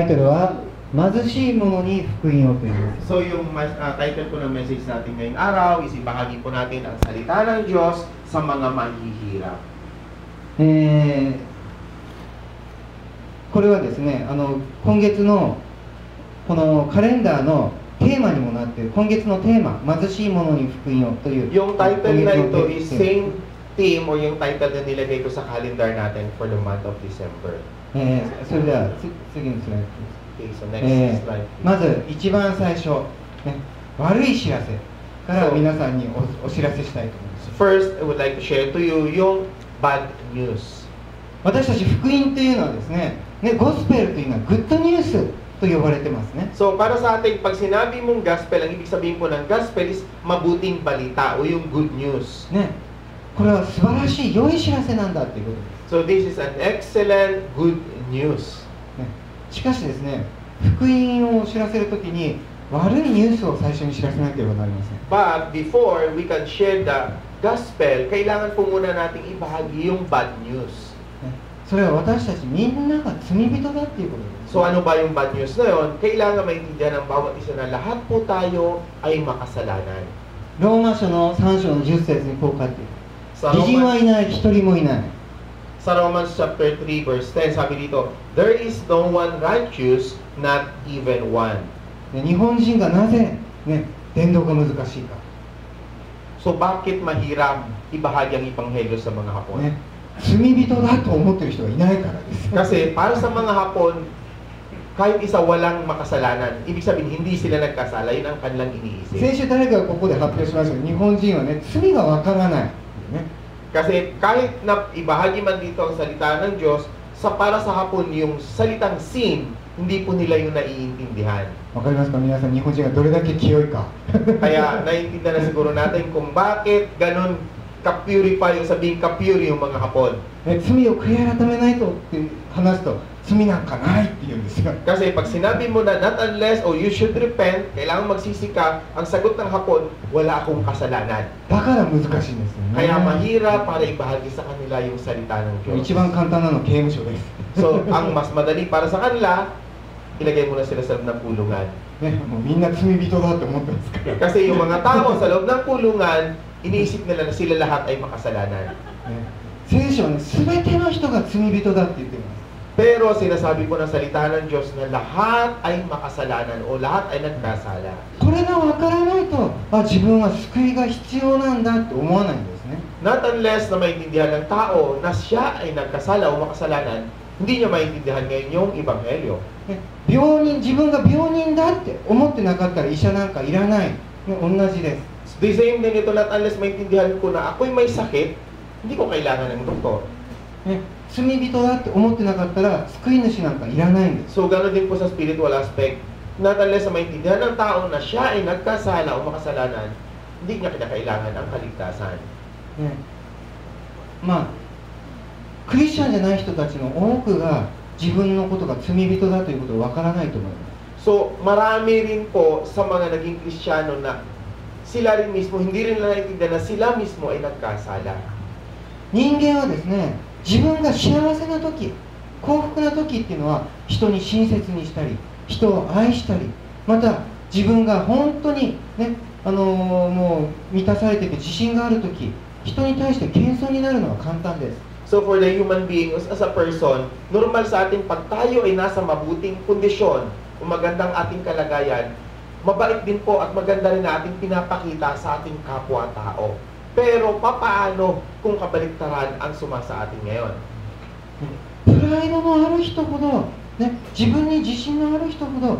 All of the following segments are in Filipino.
タイトルは貧しい者に福音をという。 So yung title po ng message natin ngayong araw is ibahagi po natin ang salita ng Diyos sa mga mahihirap. これはですね、今月のこのカレンダーのテーマにもなっている、今月のテーマ、貧しい者に福音をという。 Yung title na ito is same theme o yung title na nilagay ko sa calendar natin for the month of December. それでは次のスライド。 Okay, so next slide. まず一番最初、悪い知らせから皆さんにお知らせしたいと思います。 First, I would like to share to you yung bad news. 私たち福音というのはですね、ゴスペルというのはグッドニュースと呼ばれてますね。 So para sa atin, pag sinabi mong gospel, ang ibig sabihin po ng gospel is mabuting balita o yung good news. これは素晴らしい良い知らせなんだということです。 So this is an excellent good news. しかしですね、福音を知らせるときに悪いニュースを最初に知らせなければなりません。 But before we can share the gospel, kailangan po muna nating ibahagi yung bad news. それは私たちみんなが罪人だっていうことです。 So ano ba yung bad news na yun? Kailangan maintindihan ng bawat isa na lahat po tayo ay makasalanan. ローマ書の3章の10節にこう書いている。 Sa 義人はいない、一人もいない。 Sa Romans chapter 3 verse 10, sabi dito, there is no one righteous, not even one. 日本人がなぜ、伝道が難しいか。 So bakit mahirap ibahagi ang Ebanghelyo sa mga Hapon? 罪人だと思ってる人がいないからです。 Kasi para sa mga Hapon, kahit isa walang makasalanan, ibig sabihin hindi sila nagkasala, yun ang kanilang iniisip. 先週誰かがここで発表しましたけど、日本人は罪がわからない。 Kasi kahit na ibahagi man dito ang salita ng Diyos, para sa Hapon yung salitang sin, hindi po nila yung naiintindihan. わかりますか皆さん、日本人がどれだけ清いか。 Kaya naiintindihan na siguro natin kung bakit ganun ka-purify o sabihin ka-pure yung mga Hapon. 罪を悔い改めないとって話すと、罪なんかないって言うんですよ。 Kasi pag sinabi mo na not unless or you should repent, kailangan magsisi ka, ang sagot ng Hapon, wala akong kasalanan. だから難しいんですよね。 Kaya mahirap para ibahagi sa kanila yung salita ng Diyos. 一番簡単なのは刑務所です。 So, ang mas madali para sa kanila, ilagay mo na sila sa loob ng kulungan. もうみんな罪人だって思ってますから。 Kasi yung mga tao sa loob ng kulungan, iniisip nila na sila lahat ay makasalanan. 聖書は全ての人が罪人だって言っています。 Pero sinasabi po ng salita ng Diyos na lahat ay makasalanan o lahat ay nagkasala. これが分からないと、自分は救いが必要なんだって思わないんですね。 Not unless na maintindihan ng tao na siya ay nagkasala o makasalanan, hindi niya maintindihan ngayon yung Ebanghelyo. 病人、自分が病人だって思ってなかったら医者なんかいらない。同じです。 The same din ito, not unless maintindihan ko na ako'y may sakit, hindi ko kailangan ng doktor. 罪人だって思ってなかったら救い主なんかいらないんです。 So gano'n din po sa spiritual aspect. Not unless na maintindihan ng tao na siya ay nagkasala o makasalanan, hindi niya kinakailangan ang kaligtasan. クリスチャンじゃない人たちの多くが自分のことが罪人だということをわからないと思います。 So marami rin po sa mga naging Kristiyano na sila rin mismo, hindi rin nila naiintindihan na sila mismo ay nagkasala. 人間はですね、自分が幸せな時、幸福な時っていうのは人に親切にしたり、人を愛したり、また自分が本当にもう満たされていて自信がある時、人に対して謙遜になるのは簡単です。 So for the human being as a person, normal sa atin pag tayo ay nasa mabuting kondisyon o magandang ating kalagayan, mabait din po at maganda rin na ating pinapakita sa ating kapwa-tao. Pero papaano kung kabaliktaran ang sumasa atin ngayon? プライドのある人ほど、自分に自信のある人ほど、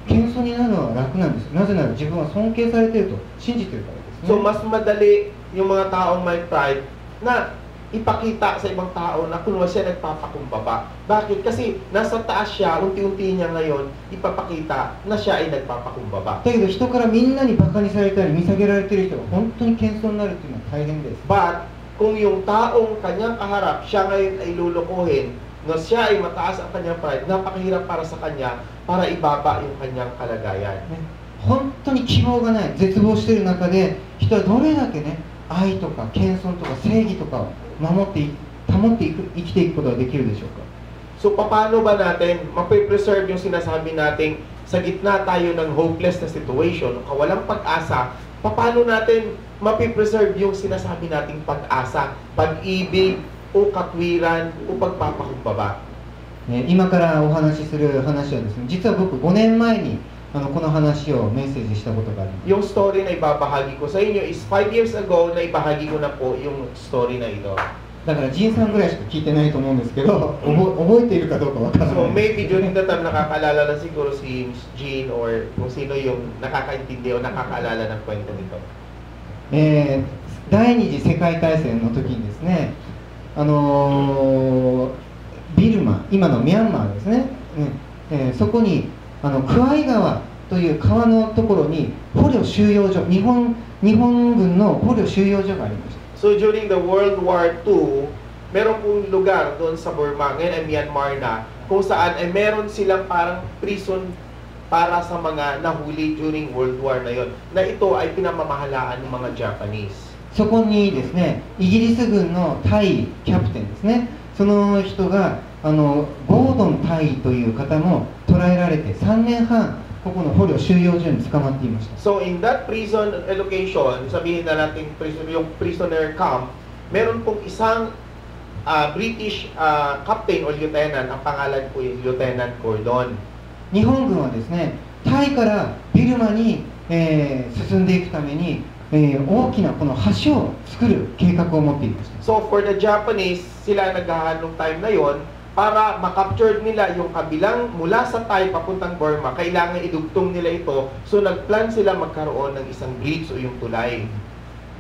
謙遜になるのは楽なんです。なぜなら自分は尊敬されていると信じているからですね。 So mas madali yung mga taong may pride na ipakita sa ibang tao na kunwari siya nagpapakumbaba. Bakit? Kasi nasa taas siya, unti-unti niya ngayon ipapakita na siya ay nagpapakumbaba. だけど人からみんなにバカにされたり見下げられている人が本当に謙遜になるっていうのは大変です。 But kung yung taong kanyang kaharap, siya ngayon ay lulukuhin, na siya ay mataas ang kanyang pride, napakahirap para sa kanya para ibaba yung kanyang kalagayan. 本当に希望がない、絶望している中で人はどれだけ愛とか謙遜とか正義とかを保って生きていくことができるでしょうか。So paano ba natin mape-preserve yung sinasabi nating sa gitna tayo ng hopeless na situation, kawalang pag-asa, paano natin mape-preserve yung sinasabi nating pag-asa, pag-ibig, o katwiran, o pagpapakumbaba? 今からお話しする話はですね、実は僕5年前にこの話をメッセージしたことがあります。 Yung story na ibabahagi ko sa inyo is 5 years ago na ibahagi ko na po yung story na ito. だからジンさんぐらいしか聞いてないと思うんですけど、覚えているかどうかわからない。 So maybe during the time nakakaalala na siguro si Jean or kung sino yung nakakaintindi o nakakaalala ng kwento nito. 第二次世界大戦の時にですね、ビルマ、今のミャンマーですね、そこにクワイ川という川のところに捕虜収容所、日本軍の捕虜収容所がありました。 So during the World War II, meron pong lugar doon sa Burma, ngayon ay Myanmar na, kung saan ay meron silang parang prison para sa mga nahuli during World War na yon, na ito ay pinamamahalaan ng mga Japanese. そこにですね、イギリス軍の対キャプテンですね、その人がゴードン大尉という方も捕らえられて3年半ここの捕虜収容所に捕まっていました。 So in that prison location, sabihin na natin yung prisoner camp, meron pong isang British captain o lieutenant, ang pangalan po ay Lieutenant Gordon. 日本軍はですね、タイからビルマに、進んでいくために、大きなこの橋を作る計画を持っていました。 So for the Japanese, sila naghahanong time na yon para makapture nila yung kabilang mula sa Thai papuntang Burma, kailangan idugtong nila ito. So nagplan sila magkaroon ng isang bridge o yung tulay.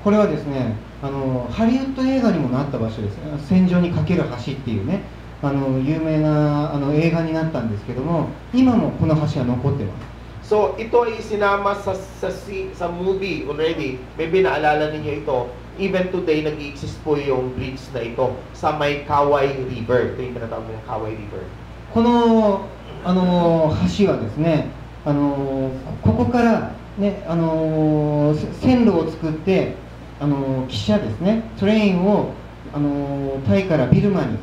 これはですね、ハリウッド映画にもなった場所です。戦場にかける橋っていうね、有名な映画になったんですけども、今もこの橋は残ってます。 So ito ay sinama sa movie already. Maybe naalala ninyo ito. Even today, nag-i-exist po yung bridge na ito sa may Kawai River. Ito yung tinatawag ng Kawai River. この橋はですね、ここからね、線路を作って汽車ですね、トレインをタイからビルマに、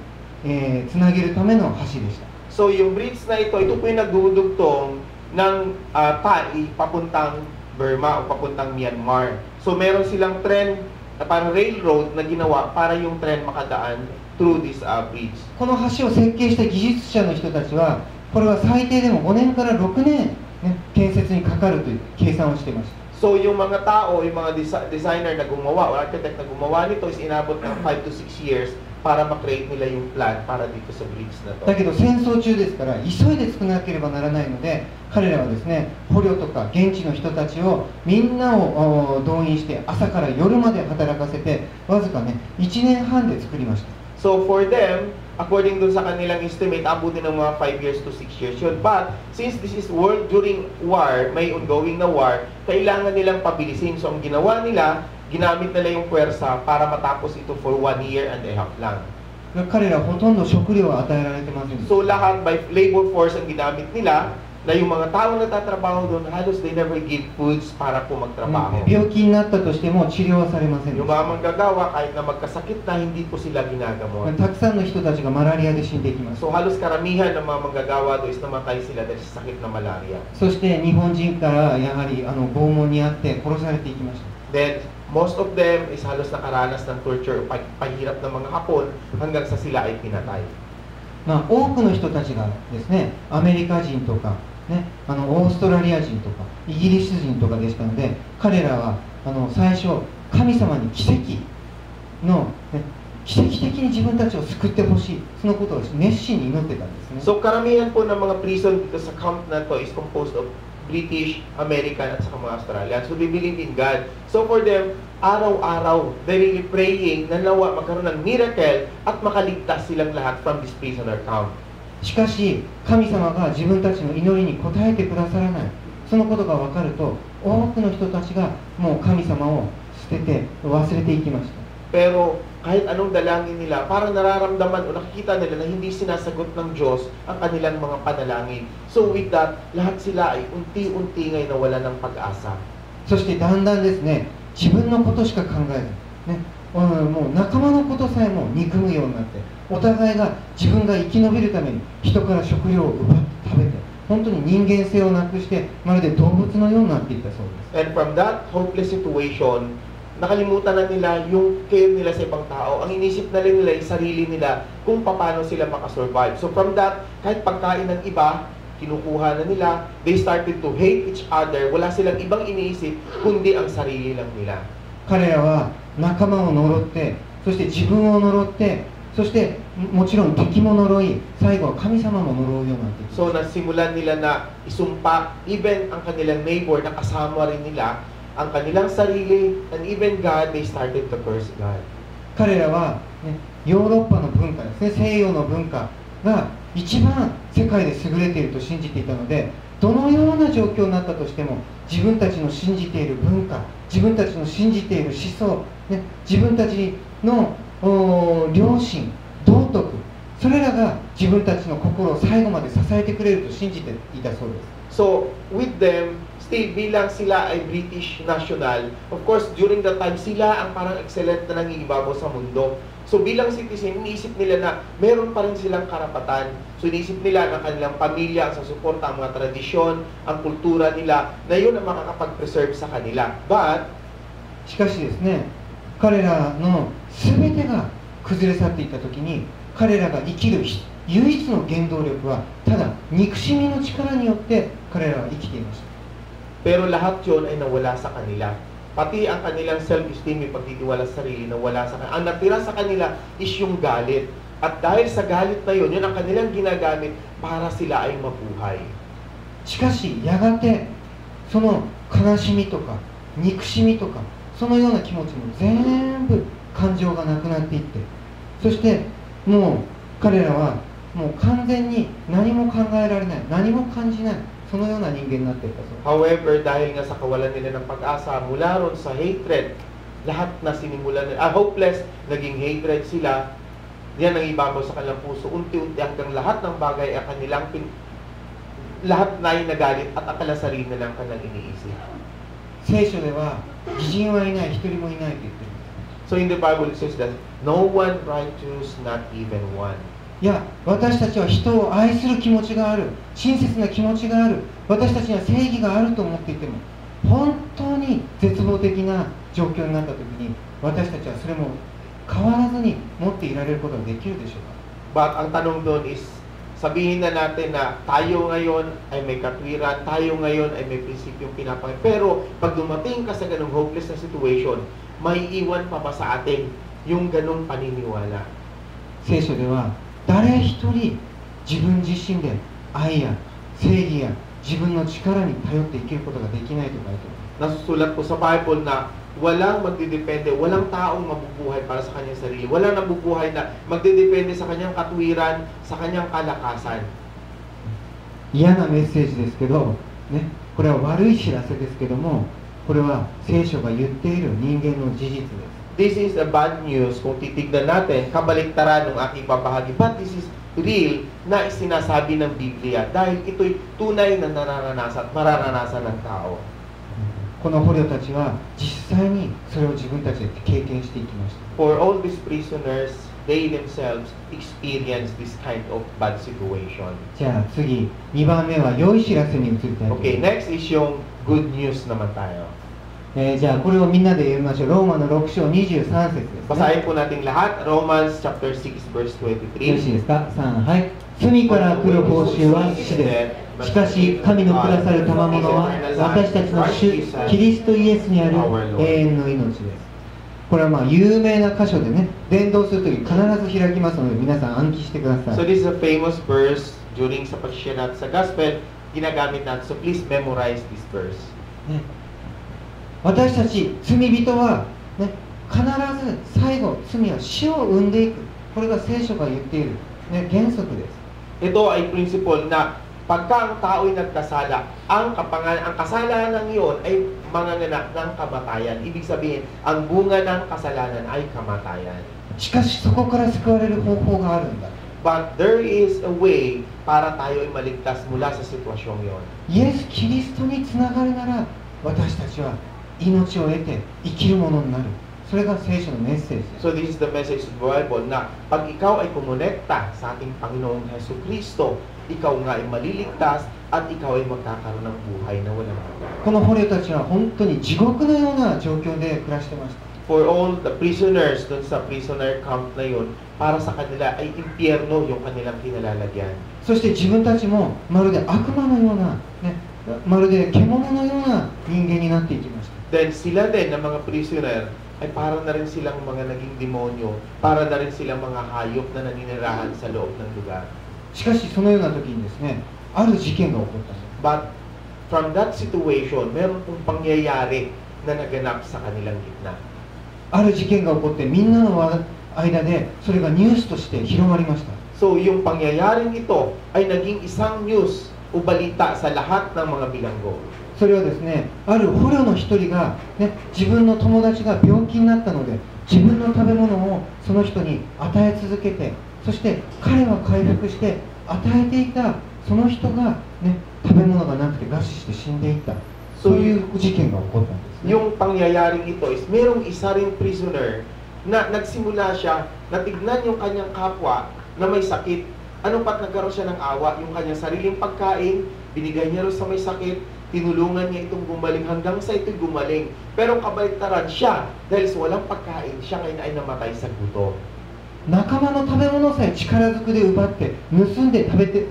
つなげるための橋でした。 So yung bridge na ito po yung nagdudugtong ng Thai papuntang Burma o papuntang Myanmar. So meron silang tren, parang railroad na ginawa para yung tren makadaan through this bridge. この橋を設計した技術者の人たちは、これは最低でも5年から6年、ね、建設にかかるという計算をしていました。 So yung mga tao, yung mga designer na gumawa o architect na gumawa nito is inabot ng 5 to 6 years para ma-create nila yung plan para dito sa bridge na to. だけど戦争中ですから急いで作らなければならないので、彼らはですね、捕虜とか現地の人たちをみんなを動員して朝から夜まで働かせて、わずかね1年半で作りました。 So for them, according dun sa kanilang estimate, abutin ng mga 5 years to 6 years yun. But since this is world during war, may ongoing na war, kailangan nilang pabilisin. So ang ginawa nila, ginamit nila yung puwersa para matapos ito for 1 year and a half lang. 彼らはほとんど食料を与えられてませんでした。 So lahat by labor force ang ginamit nila, na yung mga tao na nagtatrabaho doon, halos they never give foods para po magtrabaho. 病気になったとしても治療はされませんでし Yung た。 mga manggagawa, kahit na magkasakit na, hindi po sila ginagamot. たくさんの人たちがマラリアで死んでいきます。 So halos karamihan ng mga manggagawa doon is namatay sila dahil sa sakit na malaria. そして日本人からやはり拷問にあって殺されていきました。 Then, most of them is halos nakaranas ng torture, pahirap ng mga Hapon hanggang sa sila ay pinatay. 多くの人たちがですね、アメリカ人とか、ね、オーストラリア人とかイギリス人とかでしたので、彼らは最初神様に奇跡の、ね、奇跡的に自分たちを救ってほしい、そのことを熱心に祈ってたんですね。 So karamihan po ng mga prison dito sa camp na to is composed of British, American at saka mga Australian. So they believe in God. So for them, araw-araw, they're really praying na nawa magkaroon ng miracle at makaligtas silang lahat from this prisoner camp. しかし神様が自分たちの祈りに応えてくださらない、そのことが分かると多くの人たちがもう神様を捨てて忘れていきました。 Pero kahit anong dalangin nila, parang nararamdaman o nakikita nila na hindi sinasagot ng Diyos ang kanilang mga panalangin. So with that, lahat sila ay unti-unti ngayon nawala ng pag-asa. そしてだんだんですね、自分のことしか考えず、ね、もう仲間のことさえも憎むようになって、お互いが自分が生き延びるために人から食料を奪って食べて、本当に人間性をなくしてまるで動物のようになっていったそうです。 And from that hopeless situation, nakalimutan na nila yung care nila sa ibang tao. Ang inisip na nila yung sarili nila kung paano sila makasurvive. So from that, kahit pagkain ng iba, kinukuha na nila, they started to hate each other. Wala silang ibang iniisip, kundi ang sarili lang nila. 彼らは仲間を呪って、そして自分を呪って、そしてもちろん敵も呪い、最後は神様も呪うようになっていきま So nasimulan nila na isumpa, even ang kanilang neighbor, nakasama rin nila, ang kanilang sarili, and even God, they started to curse God. 彼らは、ね、ヨーロッパの文化ですね、西洋の文化が一番世界で優れていると信じていたので、どのような状況になったとしても自分たちの信じている文化、自分たちの信じている思想、ね、自分たちの良心、道徳、それらが自分たちの心を最後まで支えてくれると信じていたそうです。 So, with them, still bilang sila ay British national, of course, during that time, sila ang parang excellent na nangingibabaw sa mundo. So, bilang citizen, iniisip nila na meron pa rin silang karapatan. So, iniisip nila na kanilang pamilya ang sasuporta, ang mga tradisyon, ang kultura nila, na yun ang makakapag-preserve sa kanila. But, しかしですね、彼らの全てが崩れ去っていった時に、彼らが生きる唯一の原動力はただ憎しみの力によって彼らは生きていました。 pero lahat yun ay nawala sa kanila. Pati ang kanilang self-esteem, yung pagtitiwala sa sarili, nawala sa kanila. Ang natira sa kanila is yung galit. At dahil sa galit na yun, yun ang kanilang ginagamit para sila ay mabuhay. しかしやがてその悲しみとか憎しみとかそのような気持ちも全部感情がなくなっていって、そしてもう彼らはもう完全に何も考えられない、何も感じない、そのような人間になっていったそうです。 However, dahil nga sa kawalan nila ng pag-asa, mula ron sa hatred, lahat na sinimulan nila, hopeless, naging hatred sila, yan ang ibabaw sa kanilang puso, unti-unti hanggang lahat ng bagay ay kanilang lahat na ay nagalit at akala sarili na lang kanilang iniisip. 聖書では義人はいない、一人もいないと言っています。 So in the Bible it says that no one righteous, not even one. いや、私たちは人を愛する気持ちがある、親切な気持ちがある、私たちには正義があると思っていても、本当に絶望的な状況になった時に、私たちはそれも変わらずに持っていられることができるでしょうか。 But ang tanong doon is, sabihin na natin na tayo ngayon ay may katwiran, tayo ngayon ay may prinsipyong pinapangit. Pero pag dumating ka sa ganung hopeless na situation, may iwan pa ba sa atin yung ganung paniniwala? 聖書では誰一人自分自身で愛や正義や自分の力に頼って生きることができないと書いてあります。 Nasusulat po sa Bible na walang magdidepende, walang taong mabubuhay para sa kanyang sarili. Walang nabubuhay na magdidepende sa kanyang katwiran, sa kanyang kalakasan. 嫌なメッセージですけど、ね、これは悪い知らせですけども、これは聖書が言っている人間の事実です。 This is a bad news kung titignan natin, kabaliktaran ng aking babahagi. But this is real na sinasabi ng Biblia dahil ito'y tunay na nararanasan at mararanasan ng tao. この捕虜たちは実際にそれを自分たちで経験していきました。 For all these prisoners, they themselves experience this kind of bad situation. じゃあ次、2番目は良い知らせに移りたいと思います。 Okay, next is yung good news naman tayo. じゃあこれをみんなで読みましょう。ローマの6章23節です、ね。 Basahin po natin lahat, Romans chapter 6 verse よろしい 23. ですか。3、はい。罪から来る報酬は死です。しかし神のくださる賜物は私たちの主キリストイエスにある永遠の命です。これは有名な箇所でね、伝道するとき必ず開きますので皆さん暗記してください。 So this is a famous verse during sa pag-share natin sa gospel, ginagamit natin. So please memorize this verse. ね、私たち罪人は、ね、必ず最後罪は死を生んでいく。これが聖書が言っている、ね、原則です。 Ito ay principle na pagka ang tao'y nagkasala, ang kasalanan iyon ay manganganak ng kamatayan. Ibig sabihin, ang bunga ng kasalanan ay kamatayan. しかしそこから救われる方法があるんだ。 But there is a way para tayo ay maligtas mula sa sitwasyong iyon. イエス・キリストにつながるなら私たちは命を得て生きるものになる。それが聖書のメッセージです。 So this is the message of the Bible na pag ikaw ay kumonekta sa ating Panginoong Hesus Kristo, ikaw nga ay maliligtas at ikaw ay magkakaroon ng buhay na walang hanggan. この捕虜たちは本当に地獄のような状況で暮らしてました。 For all the prisoners dun sa prisoner camp na yun, para sa kanila ay impyerno yung kanilang kinalalagyan. そして自分たちもまるで悪魔のような、ね、まるで獣のような人間になっていきました。 Then sila din na mga prisoner ay para na rin silang mga naging demonyo, para na rin silang mga hayop na naninirahan sa loob ng lugar. しかしそのような時にですね、ある事件が起こったんです。 But from that situation, meron pong pangyayari na naganap sa kanilang gitna. ある事件が起こってみんなの間でそれがニュースとして広まりました。 So yung pangyayaring ito ay naging isang news o balita sa lahat ng mga bilanggo. それはですね、ある捕虜の一人が、ね、自分の友達が病気になったので自分の食べ物をその人に与え続けて、そして彼は回復して与えていたその人が、ね、食べ物がなくて餓死して死んでいった、そういう事件が起こったんですね。 Yung pangyayaring ito is merong isa ring prisoner na nagsimula siya na tignan yung kanyang kapwa na may sakit. Ano pat nagkaroon siya ng awa, yung kanyang sariling pagkain, binigay niya rin sa may sakit, tinulungan niya itong gumaling hanggang sa ito'y gumaling. Pero kabaliktaran siya, dahil sa walang pagkain, siya ngayon ay namatay sa gutom. 仲間の食べ物さえ力ずくで奪って盗んで食べて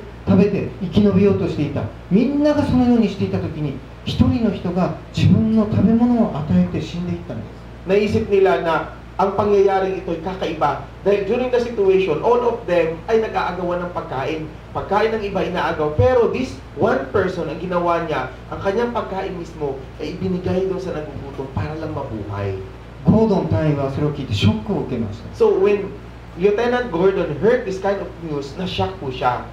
生き延びようとしていた、みんながそのようにしていた時に一人の人が自分の食べ物を与えて死んでいったんです。 Naisip nila na ang pangyayaring ito ay kakaiba dahil during the situation, all of them ay nag-aagawan ng pagkain. Pagkain ng iba inaagaw, pero this one person, ang ginawa niya, ang kanyang pagkain mismo ay ibinigay doon sa nagugutom para lang mabuhay. ゴードン隊員はそれを聞いてショックを受けました。 So when Lieutenant Gordon heard this kind of news, na-shock po siya.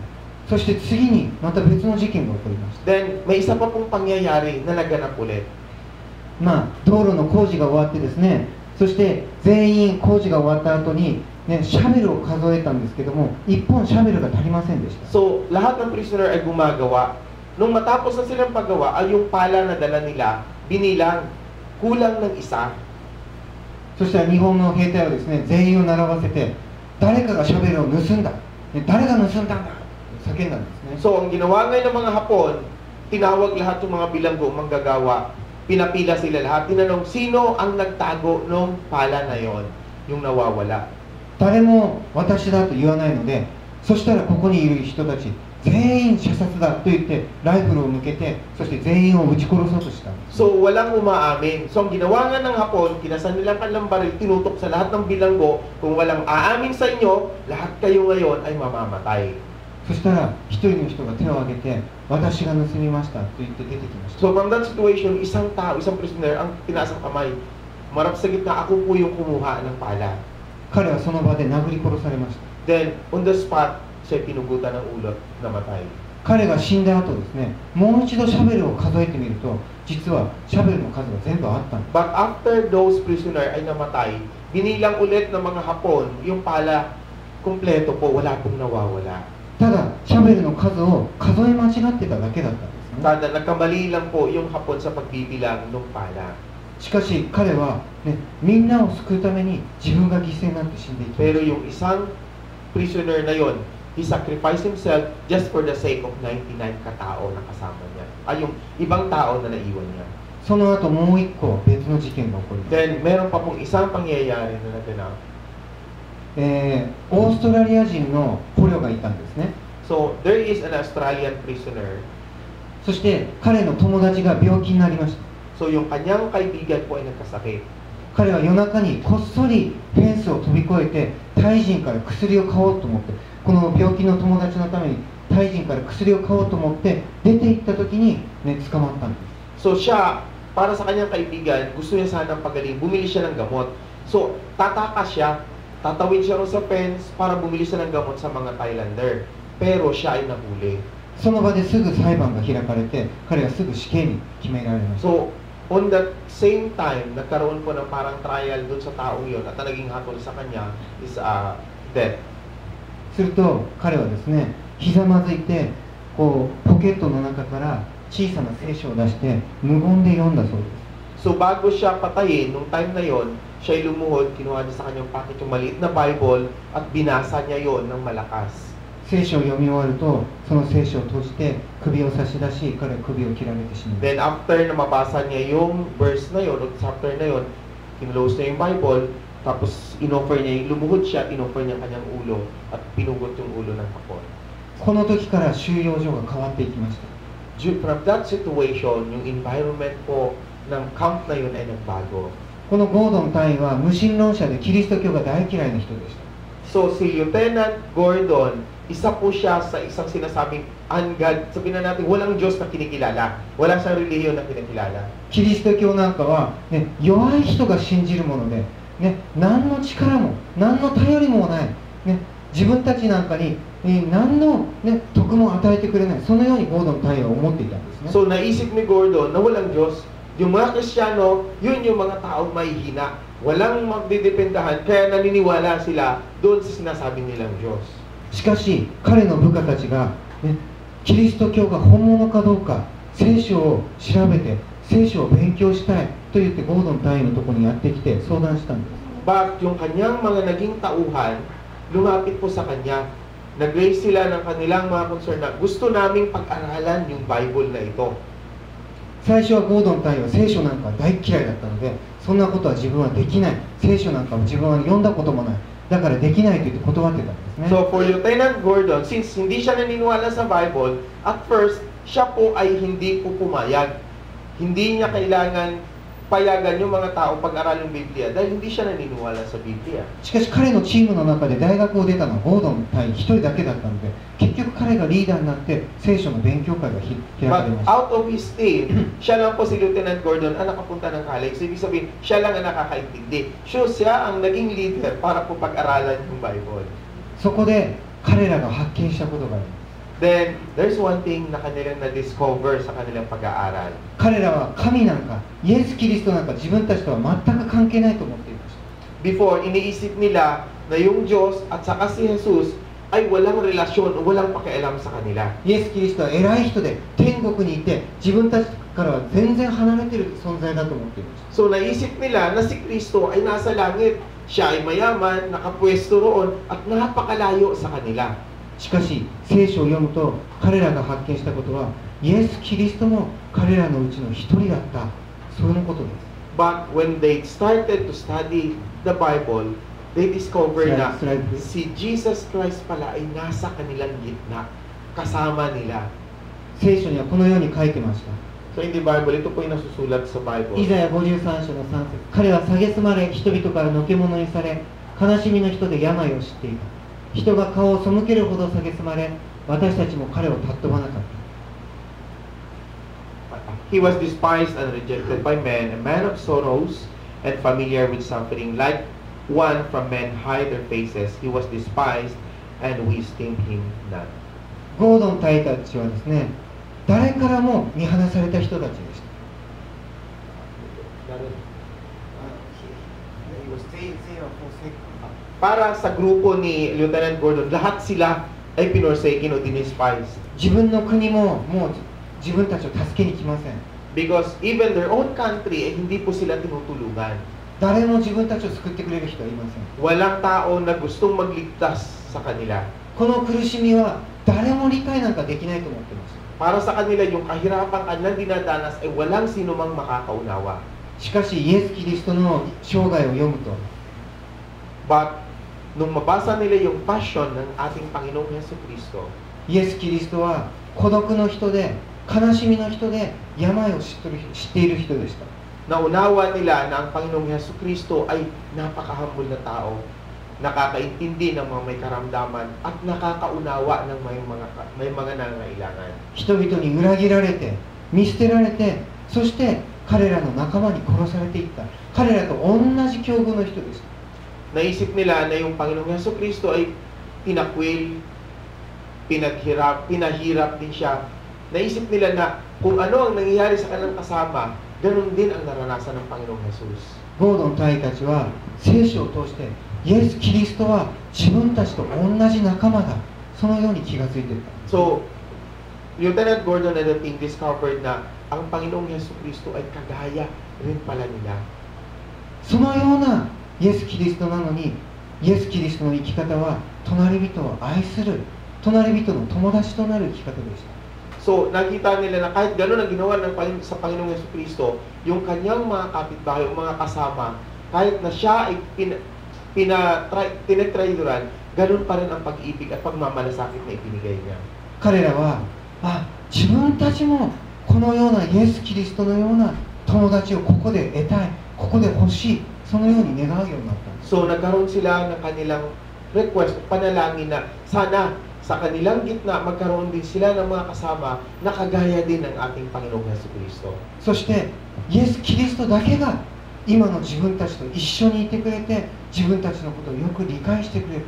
そして次にまた別の事件が起こりました。 Then may isa pa pong pangyayari na naganap ulit. 道路の工事が終わってですね、そして全員工事が終わった後に、ね、シャベルを数えたんですけども、1本シャベルが足りませんでした。 So lahat ng prisoner ay gumagawa. Nung matapos na silang paggawa, ay yung pala na dala nila, binilang, kulang ng isa. そしたら日本の兵隊はですね、全員を並ばせて、誰かがシャベルを盗んだ、ね、誰が盗んだんだ叫んだんですね。 So ang ginawa ngayon ng mga Hapon, tinawag lahat ng mga bilanggo, manggagawa, pinapila sila lahat, tinanong sino ang nagtago ng pala na yon, yung nawawala. 誰も私だと言わないので、そしたらここにいる人たち全員射殺だと言ってライフルを向けて、そして全員を撃ち殺そうとしたんです。 So walang umaamin. So ang ginawa nga ng Hapon, kinasan nilang kanilang baril, tinutok sa lahat ng bilanggo, kung walang aamin sa inyo, lahat kayo ngayon ay mamamatay. そしたら一人の人が手を挙げて、私が盗みましたと言って出てきました。 So from that situation, isang tao, isang prisoner ang tinaas ang kamay. Marap sa gitna, ako po yung kumuha ng pala. 彼はその場で殴り殺されました。 Then on the spot, siya pinugutan ng ulo, namatay. 彼が死んだ後ですね、もう一度シャベルを数えてみると、実はシャベルの数が全部あったんです。 But after those prisoner ay namatay, binilang ulit ng mga Hapon, yung pala, kumpleto po, wala pong nawawala. ただシャベルの数を数え間違ってただけだったんですね。 Kada nagkamali lang po yung Hapon sa pagbibilang ng pala. しかし彼は、ね、みんなを救うために自分が犠牲になって死んでいきました。 Pero yung isang prisoner na yon, he sacrificed himself just for the sake of 99 katao na kasama niya. Ay, yung ibang tao na naiwan niya. その後もう一個別の事件が起こります。 Then, meron pa pong isang pangyayari na naganap. オーストラリア人の捕虜がいたんですね。 So, there is an Australian prisoner. そして彼の友達が病気になりました。 So, yung kanyang kaibigan po ay nagkasakit. 彼は夜中にこっそりフェンスを飛び越えてタイ人から薬を買おうと思って、この病気の友達のためにタイ人から薬を買おうと思って出て行った時に、ね、捕まったんです。 So, siya, para sa kanyang kaibigan, gusto niya sanang pagaling, bumili siya ng gamot. So, tatakas siya, tatawid siya sa fence para bumili siya ng gamot sa mga Thailander. Pero siya ay nahuli. その場ですぐ裁判が開かれて、彼はすぐ死刑に決められました。 So, on that same time, nagkaroon po ng parang trial doon sa taong yun at ang naging hatol sa kanya is death. すると彼はですね、ひざまずいてこうポケットの中から小さな聖書を出して無言で読んだそうです。 So, bago siya patayin, nung time na yon, siya'y lumuhod, kinuha niya sa kanyang pocket yung maliit na Bible at binasa niya yon ng malakas. 聖書を読み終わると、その聖書を閉じて首を差し出し、彼は首を切られてしまう。 Then after na mabasa niya yung verse na yon, o chapter na yon, kinlose niya yung Bible, tapos inoffer niya, lumuhod siya, inoffer niya kanyang ulo at pinugot yung ulo ng kapon. この時から収容所が変わっていきました。 From that situation, yung environment po ng camp na yun ay nagbago. このゴードン隊員は無神論者でキリスト教が大嫌いな人でした。 So si Lieutenant Gordon, isa po siya sa isang sinasabing ungod, sabihin na natin walang Diyos na kinikilala, wala siyang relihiyon na kinikilala. キリスト教なんかは、ね、弱い人が信じるもので、ね、何の力も何の頼りもない、ね、自分たちなんかに、何の、ね、得も与えてくれない、そのようにゴードン隊員は思っていたんですね。 So naisip ni Gordon na walang Diyos, yung mga Kristiyano, yun yung mga taong mahihina, walang magdidependahan, kaya naniniwala sila doon sa sinasabing nilang Diyos. しかし彼の部下たちが、ね、キリスト教が本物かどうか聖書を調べて聖書を勉強したいと言ってゴードン隊員のところにやってきて相談したんです。 But yung kanyang mga naging tauhan, lumapit po sa kanya, nag-raise sila ng kanilang mga concern na gusto naming pag-aralan yung Bible na ito. 最初はゴードン隊員は聖書なんか大嫌いだったので、そんなことは自分はできない、聖書なんかも自分は読んだこともない、だからできないと言って断ってたんですね。 So for Lieutenant Gordon, since hindi siya naniniwala sa Bible, at first, siya po ay hindi po pumayag. Hindi niya kailangan payagan yung mga tao pag-aral yung Biblia dahil hindi siya naniniwala sa Biblia. しかし彼のチームの中で大学を出たのはゴードン隊員一人だけだったので、結局彼がリーダーになって聖書の勉強会が開かれ But ました。 out of his team, siya lang po si Lieutenant Gordon ang nakapunta ng college. So, ibig sabihin, siya lang ang nakakaintindi. So, siya ang naging leader para po pag-aralan yung Bible. そこで彼らが発見したことがあります。 Then, there's one thing na kanilang na-discover sa kanilang pag-aaral. 彼らは神なんかイエス・キリストなんか自分たちとは全く関係ないと思っていました。 Before, iniisip nila na yung Diyos at saka si Jesus ay walang relasyon o walang pakialam sa kanila. イエス・キリストは偉い人で天国にいて自分たちからは全然離れている存在だと思っていました。 So, naisip nila na si Kristo ay nasa langit. Siya ay mayaman, nakapwesto roon at napakalayo sa kanila. しかし聖書を読むと彼らが発見したことはイエス・キリストも彼らのうちの一人だった、そのことです。 But when they started to study the Bible, they discovered na si Jesus Christ pala ay nasa kanilang gitna, kasama nila. 聖書にはこのように書いてました。 So in the Bible, ito po yung nasusulat sa イ Bible. ザヤ53章の3節、彼は蔑まれ人々からのけ者にされ悲しみの人で病を知っていた。人が顔を背けるほど蔑まれ私たちも彼を尊ばなかった。 He was despised and rejected by men, a man of sorrows and familiar with suffering. Like one from men hide their faces, he was despised and we esteemed him not. ゴードン隊員たちはですね、誰からも見放された人たちでした。 Para sa grupo ni Lieutenant Gordon, lahat sila ay pinorsaken o dinispise. 自分の国ももう自分たちを助けに来ません。 Because even their own country, ay hindi po sila tinutulungan. 誰も自分たちを救ってくれる人はいません。 Walang tao na gustong magligtas sa kanila. この苦しみは誰も理解なんかできないと思っています。 Para sa kanila, yung kahirapan kanilang dinadanas ay walang sino mang makakaunawa. しかしイエス・キリストの生涯を読むと、 But nung mabasa nila yung passion ng ating Panginoong Jesucristo, イエス・キリストは孤独の人で悲しみの人で病を知っている人でした。 naunawa nila na ang Panginoong Jesucristo ay napakahambol na tao, nakakaintindi ng mga may karamdaman at nakakaunawa ng may mga nangangailangan. 人々に裏切られて見捨てられて、そして彼らの仲間に殺されていった、彼らと同じ境遇の人でした。 Naisip nila na yung Panginoong Jesucristo ay tinakwil, pinahirap din siya. Naisip nila na kung ano ang nangyayari sa kanilang kasama, ganun din ang naranasan ng Panginoong Jesus. ゴードン隊員たちは聖書を通してイエス・キリストは自分たちと同じ仲間だ、そのように気がついていた。 So, Lieutenant Gordon and the team discovered na ang Panginoong Jesucristo ay kagaya rin pala nila. そのようなイエス・キリストなのに、イエス・キリストの生き方は隣人を愛する、隣人の友達となる生き方でした。 So, nakita nila na kahit gano'n ang ginawa sa Panginoong Jesucristo, yung kanyang mga kapitbahay, yung mga kasama, kahit na siya ay tinetraidoran, gano'n pa rin ang pag-ibig at pagmamalasakit na ibinigay niya. 彼らは、自分たちもこのようなイエス・キリストのような友達をここで得たい、ここで欲しい、そのように願うようになったんです。 So, nagkaroon sila ng kanilang request, panalangin na sana sa kanilang gitna magkaroon din sila ng mga kasama na kagaya din ng ating Panginoong Jesucristo. そしてイエス・キリストだけが今の自分たちと一緒にいてくれて、自分たちのことをよく理解してくれる、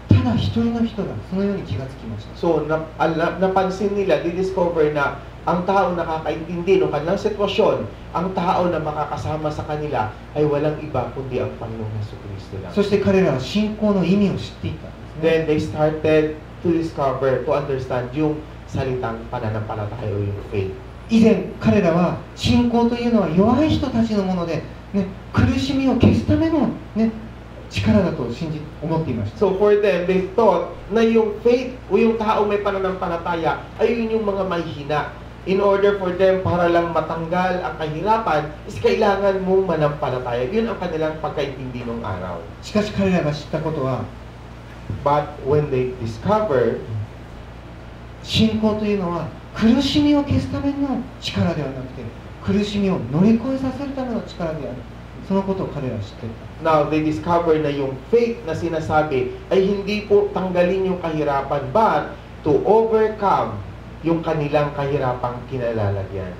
ただ一人の人だ、そのように気がつきました。 So, napansin nila, di-discover na ang tao nakakaintindi ng kanilang sitwasyon, ang tao na makakasama sa kanila ay walang iba kundi ang Panginoong Jesucristo lang. そして彼らは信仰の意味を知っていたんですね。 Then they started to discover, to understand yung salitang pananampalataya o yung faith. 以前彼らは信仰というのは弱い人たちのもので、苦しみを消すための、力だと思っていました。 So for them, they thought na yung faith o yung tao may pananampalataya ay yun yung mga mahihina. In order for them, para lang matanggal ang kahirapan, is kailangan mong manampalataya. Yun ang kanilang pagkaintindi ng araw. しかし彼らが知ったことは、 But when they discover, 信仰というのは苦しみを消すための力ではなくて、苦しみを乗り越えさせるための力である。そのことを彼らは知っていた。 now they discover na yung faith na sinasabi ay hindi po tanggalin yung kahirapan, but to overcome yung kanilang kahirapang kinalalagyan.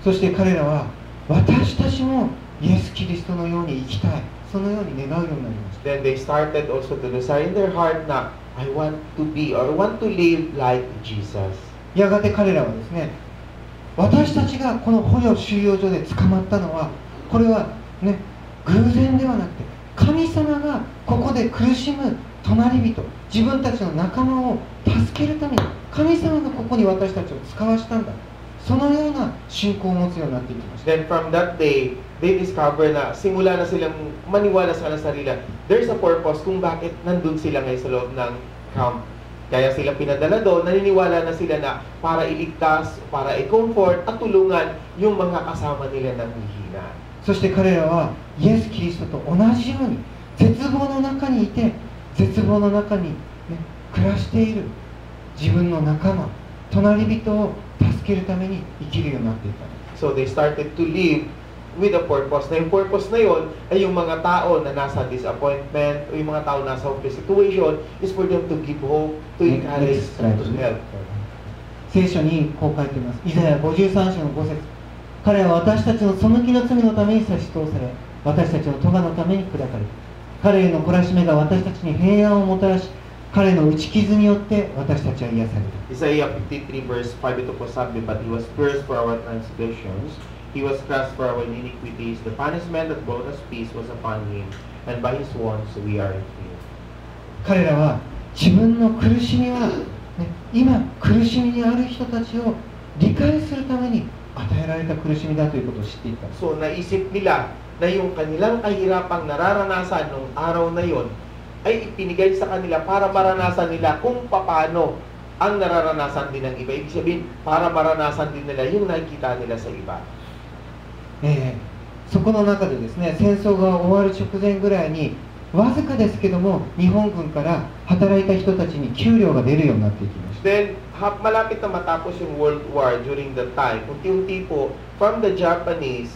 そして彼らは私たちもイエス・キリストのように生きたい、そのように願うようになりました。 Then they started also to desire in their heart na I want to be or want to live like Jesus. やがて彼らはですね、私たちがこの捕虜収容所で捕まったのは、これは偶然ではなくて、神様がここで苦しむ隣人、自分たちの仲間を助けるために神様がここに私たちを使わしたんだ、そのような信仰を持つようになっていきました。 Then from that day, they discover na simula na silang maniwala sa kanilang sarili. There's a purpose kung bakit nandun sila ngayon sa loob ng camp. Kaya sila pinadala doon, naniniwala na sila na para iligtas, para i-comfort at tulungan yung mga kasama nila ng hihina. そして彼らはイエス・キリストと同じように絶望の中にいて、絶望の中に、暮らしている自分の仲間、隣人を助けるために生きるようになっていた。 So they started to live with a purpose. Na yung purpose na yun ay yung mga tao na nasa disappointment o yung mga tao nasa hopeless situation is for them to give hope, to encourage, and to help. 聖書にこう書いています。イザヤ53章の5節。彼は私たちの背きの罪のために差し通され、私たちの咎のために砕かれた。彼への懲らしめが私たちに平安をもたらし、彼の打ち傷によって私たちは癒された。 Isaiah 53 verse 5 ito po sabi, but he was pierced for our transgressions, he was crushed for our iniquities, the punishment that brought us peace was upon him, and by his wounds we are healed. 彼らは自分の苦しみは、今苦しみにある人たちを理解するために与えられた苦しみだということを知っていた。 So naisip nila na yung kanilang kahirapang nararanasan nung araw na yon ay ipinigay sa kanila para maranasan nila kung paano ang nararanasan din ng iba. Ibig sabihin, para maranasan din nila yung nakikita nila sa iba. そこの中でですね、戦争が終わる直前ぐらいにわずかですけども日本軍から働いた人たちに給料が出るようになっていきました。 Then, malapit na matapos yung World War during that time, unti-unti po, from the Japanese,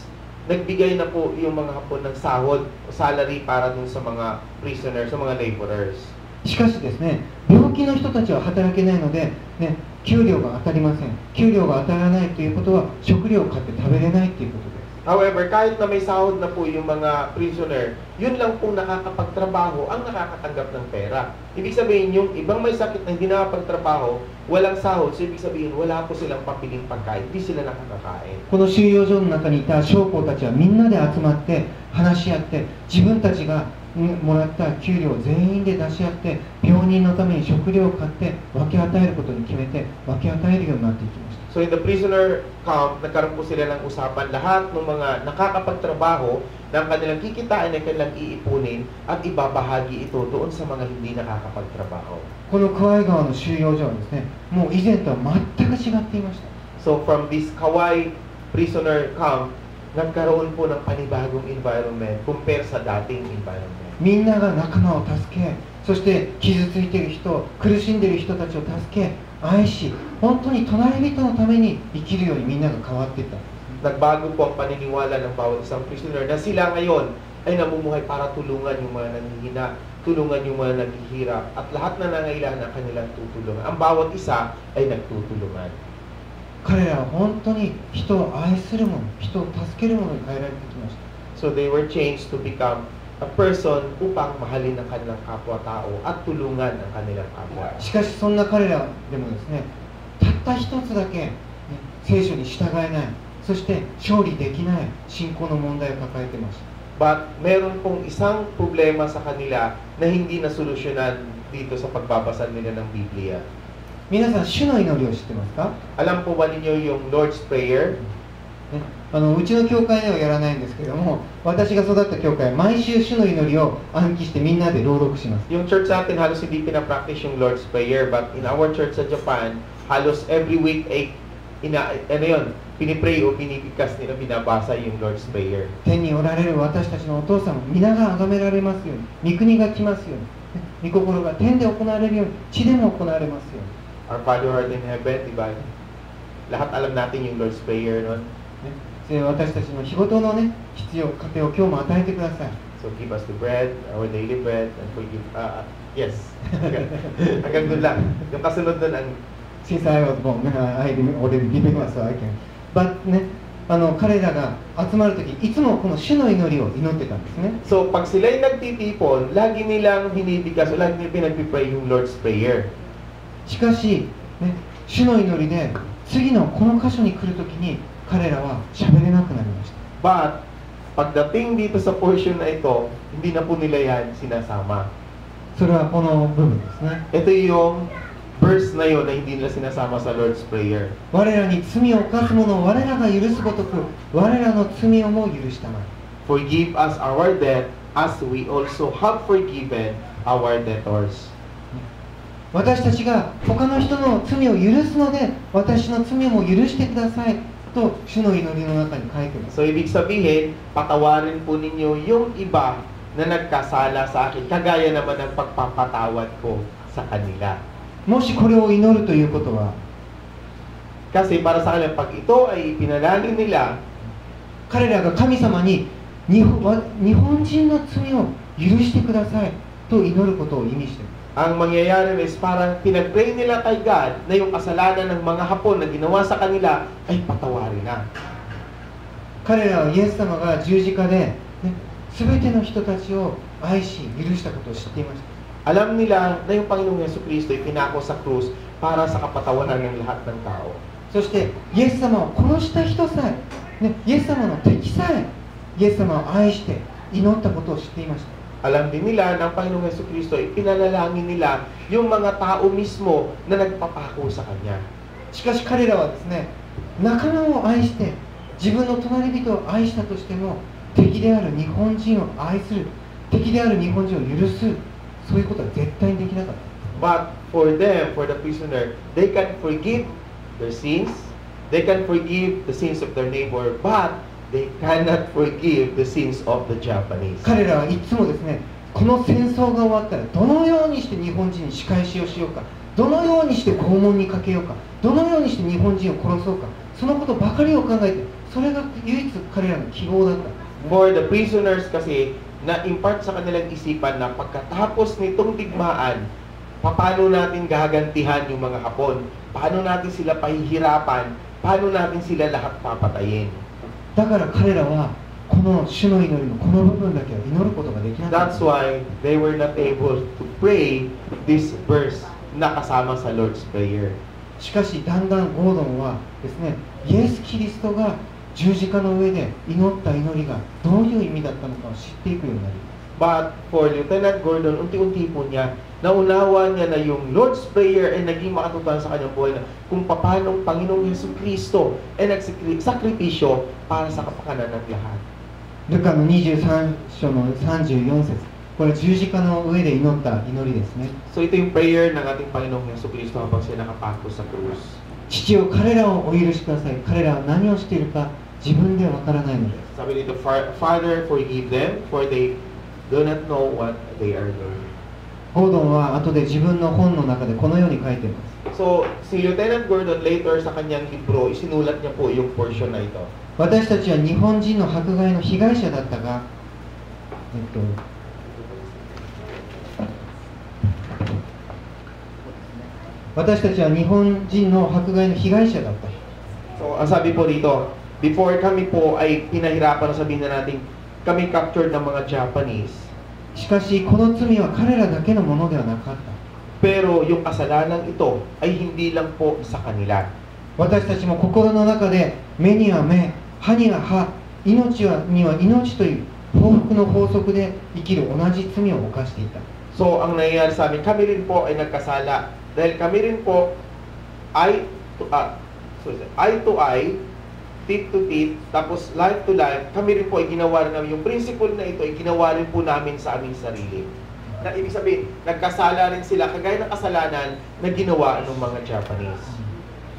nagbigay na po yung mga Hapon ng sahod o salary para dun sa mga prisoners, sa mga laborers. しかしですね、病気の人たちは働けないので、給料が当たりません。給料が当たらないということは食料を買って食べれないということです。 However, kahit na may sahod na po yung mga prisoner, yun lang po nakakapagtrabaho ang nakakatanggap ng pera. Ibig sabihin, yung ibang may sakit na hindi nakapagtrabaho, walang sahod, so ibig sabihin, wala po silang papiling pagkain, hindi sila nakakakain. この収容所の中にいた将校たちはみんなで集まって話し合って、自分たちがもらった給料を全員で出し合って、病人のために食料を買って分け与えることに決めて分け与えるようになっていきました。So in the prisoner camp, nagkaroon po sila ng usapan lahat ng mga nakakapagtrabaho ng kanilang kikitain ay kanilang iipunin at ibabahagi ito doon sa mga hindi nakakapagtrabaho. このクワイ川の収容所はですね、もう以前とは全く違っていました。 So from this Kauai prisoner camp, nagkaroon po ng panibagong environment compare sa dating environment. みんなが仲間を助け、そして傷ついている人、苦しんでいる人たちを助け、愛し、本当に隣人のために生きるようにみんなが変わっていった。 Nagbago po ang paniniwala ng bawat isang prisoner na sila ngayon ay namumuhay para tulungan yung mga nanghihina, tulungan yung mga naghihirap, at lahat na nangailangan ng kanilang tutulungan. Ang bawat isa ay nagtutulungan. 彼らは本当に人を愛するもの、人を助けるものに変えられてきました。 So they were changed to become a person upang mahalin ang kanilang kapwa-tao at tulungan ang kanilang kapwa. しかしそんな彼らでもですね、たった一つだけ、ね、聖書に従えない、そして勝利できない信仰の問題を抱えていました。 But meron pong isang problema sa kanila na hindi nasolusyonan dito sa pagbabasa nila ng Biblia. 皆さん、主の祈りを知ってますか？ Alam po ba ninyo yung Lord's Prayer? ね、うちの教会ではやらないんですけれども、私が育った教会は毎週主の祈りを暗記してみんなで朗読します。 Yung church natin halos hindi pinapractice yung Lord's Prayer, but in our church sa Japan, halos every week ay pinipray o binibigkas nila, binabasa yung Lord's Prayer. 天におられる私たちのお父様、皆が崇められますように、御国が来ますように、御心が天で行われるように、地でも行われますように。 Our Father who art in heaven, diba? Lahat alam natin yung Lord's Prayer nun. ね、私たちの日ごとのね、必要、家庭を今日も与えてください。 So give us the bread, our daily bread, and forgive, yes. Hanggang doon lang. Yung kasunod doon ang Since I was born, I already given us, so I can. But ね、彼らが集まるとき、いつもこの主の祈りを祈ってたんですね。 So, pag sila'y nagtitipon, lagi nilang hinibigas o lagi nilang pinagpipray yung Lord's Prayer. しかし、ね、主の祈りで次のこの箇所に来るときに彼らは喋れなくなりました。 But, pagdating dito sa portion na ito, hindi na po nila yan sinasama. それはこの部分ですね。 Ito yung verse na yun na hindi nila sinasama sa Lord's Prayer. 我らに罪を犯す者を我らが許すごとく、我らの罪をも許したまえ。 Forgive us our debt as we also have forgiven our debtors. 私たちが他の人の罪を許すので、私の罪も許してくださいと主の祈りの中に書いてます。 So, ibig sabihin, patawarin po ninyo yung iba na nagkasala sa akin, kagaya naman ng pagpapatawad ko sa kanila. もしこれを祈るということは、 Kasi para sa kanila, pag ito ay pinalangin nila, 彼らが神様に日本人の罪を許してくださいと祈ることを意味しています。 ang mangyayari is parang pinag-pray nila kay God na yung kasalanan ng mga Hapon na ginawa sa kanila ay patawarin na. 彼らはイエス様が十字架で、ね、全ての人たちを愛し許したことを知っていました。 Alam nila na yung Panginoong Jesucristo ay pinako sa krus para sa kapatawaran ng lahat ng tao. そしてイエス様を殺した人さえ、ね、イエス様の敵さえイエス様を愛して祈ったことを知っていました。 Alam din nila na ang Panginoong Jesucristo ay pinalalangin nila yung mga tao mismo na nagpapako sa Kanya. しかし彼らはですね、仲間を愛して自分の隣人を愛したとしても、敵である日本人を愛する、敵である日本人を許す、そういうことは絶対にできなかった。 But for them, for the prisoner, they can forgive their sins, they can forgive the sins of their neighbor, but they cannot forgive the sins of the Japanese. 彼らはいつもですね、この戦争が終わったらどのようにして日本人に仕返しをしようか、どのようにして拷問にかけようか、どのようにして日本人を殺そうか、そのことばかりを考えて、それが唯一彼らの希望だった。 For the prisoners kasi, na-impart sa kanilang isipan na pagkatapos nitong digmaan, paano natin gagantihan yung mga Hapon? Paano natin sila pahihirapan? Paano natin sila lahat papatayin? だから彼らはこの主の祈りのこの部分だけは祈ることができなかった。 That's why they were not able to pray this verse na kasama sa Lord's Prayer. しかしだんだんゴードンはですね、イエス・キリストが十字架の上で祈った祈りがどういう意味だったのかを知っていくようになります。But for Lieutenant Gordon, unti-unti po niya, naunawa niya na yung Lord's Prayer ay naging makatutuhan sa kanyang buhay na kung paano ang Panginoong Jesucristo ay nagsakripisyo para sa kapakanan ng lahat. ルカの23章の34節、これ十字架の上で祈った祈りですね。 So ito yung prayer ng ating Panginoong Jesucristo habang siya nakapako sa krus. 父よ、彼らをお許しください。彼らは何をしているか自分ではわからないのです。 Sabi dito, Father, forgive them, for they do not know what they are doing. ゴードンは後で自分の本の中でこのように書いています。 So, si Lieutenant Gordon later sa kanyang libro, isinulat niya po yung portion na ito. 私たちは日本人の迫害の被害者だったが、私たちは日本人の迫害の被害者だった。 So, ang sabi po dito, before kami po ay pinahirapan, sabihin na natin, kami captured ng mga Japanese. しかしこの罪は彼らだけのものではなかった。 Pero yung kasalanan ito ay hindi lang po sa kanila. 私たちも心の中で目には目、歯には歯、命には命という報復の法則で生きる同じ罪を犯していた。 So, ang nangyayari sa amin, kami rin po ay nagkasala. Dahil kami rin po eye to eye, teeth to teeth, tapos life to life, kami rin po ay ginawa rin namin. Yung principle na ito ay ginawa rin po namin sa aming sarili. Na ibig sabihin, nagkasala rin sila, kagaya ng kasalanan na ginawa ng mga Japanese.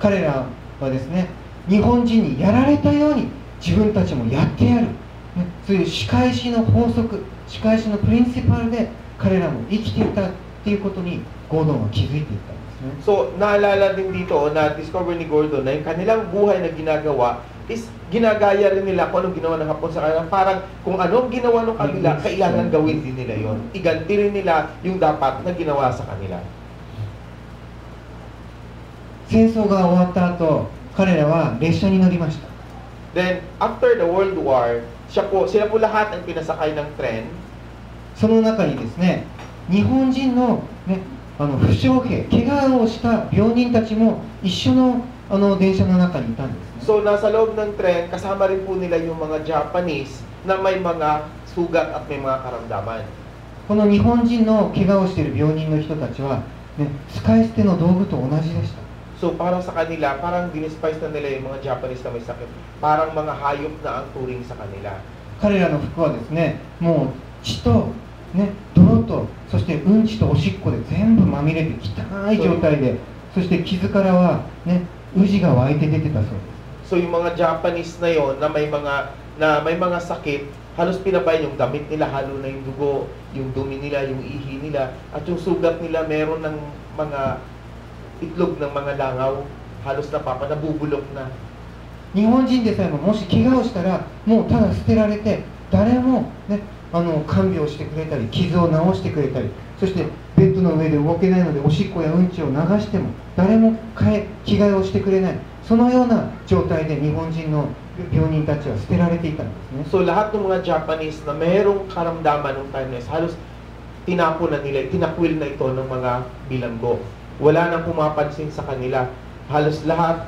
彼らはですね、日本人にやられたように自分たちもやってやる、ね、そういう仕返しの法則、仕返しのプリンシパルで彼らも生きていたっていうことにゴードンは気づいていったんですね。 So, naalala din dito, na-discover ni Gordon na yung kanilang buhay na ginagawa is ginagaya rin nila kung anong ginawa ng Hapon sa kanila. Parang kung anong ginawa ng kabila, kailangan gawin din nila yon. Iganti rin nila yung dapat na ginawa sa kanila. 戦争が終わった後、彼らは列車に乗りました。 Then, after the World War, sila po lahat ang pinasakay ng tren. その中にですね、日本人の、ね、負傷兵、怪我をした病人たちも一緒の電車の中にいたんですね。 So, nasa loob ng tren, kasama rin po nila yung mga Japanese na may mga sugat at may mga karamdaman. この日本人の怪我をしている病人の人たちは、ね、使い捨ての道具と同じでした。 So, para sa kanila, parang dinispice na nila yung mga Japanese na may sakit. Parang mga hayop na ang turing sa kanila. 彼らの服はですね、もう血と、ね、泥と、そしてうんちとおしっこで全部まみれて汚い状態で、そして傷からは、ね、ウジが湧いて出てたそうです。 So, yung mga Japanese na yon na may mga sakit, halos pinabay yung damit nila, halo na yung dugo, yung dumi nila, yung ihi nila, at yung sugat nila meron ng mga itlog ng mga langaw, halos nabubulok na. 日本人でさえももし怪我をしたらもうただ捨てられて誰も、ね、看病してくれたり傷を治してくれたり、そしてベッドの上で動けないのでおしっこやうんちを流しても誰も着替えをしてくれない、そのような状態で日本人の病人たちは捨てられていたんですね。 So lahat ng mga Japanese na mayroong karamdaman ng time na halos tinapo na nila, tinakwil na ito ng mga bilanggo. Wala nang pumapansin sa kanila. Halos lahat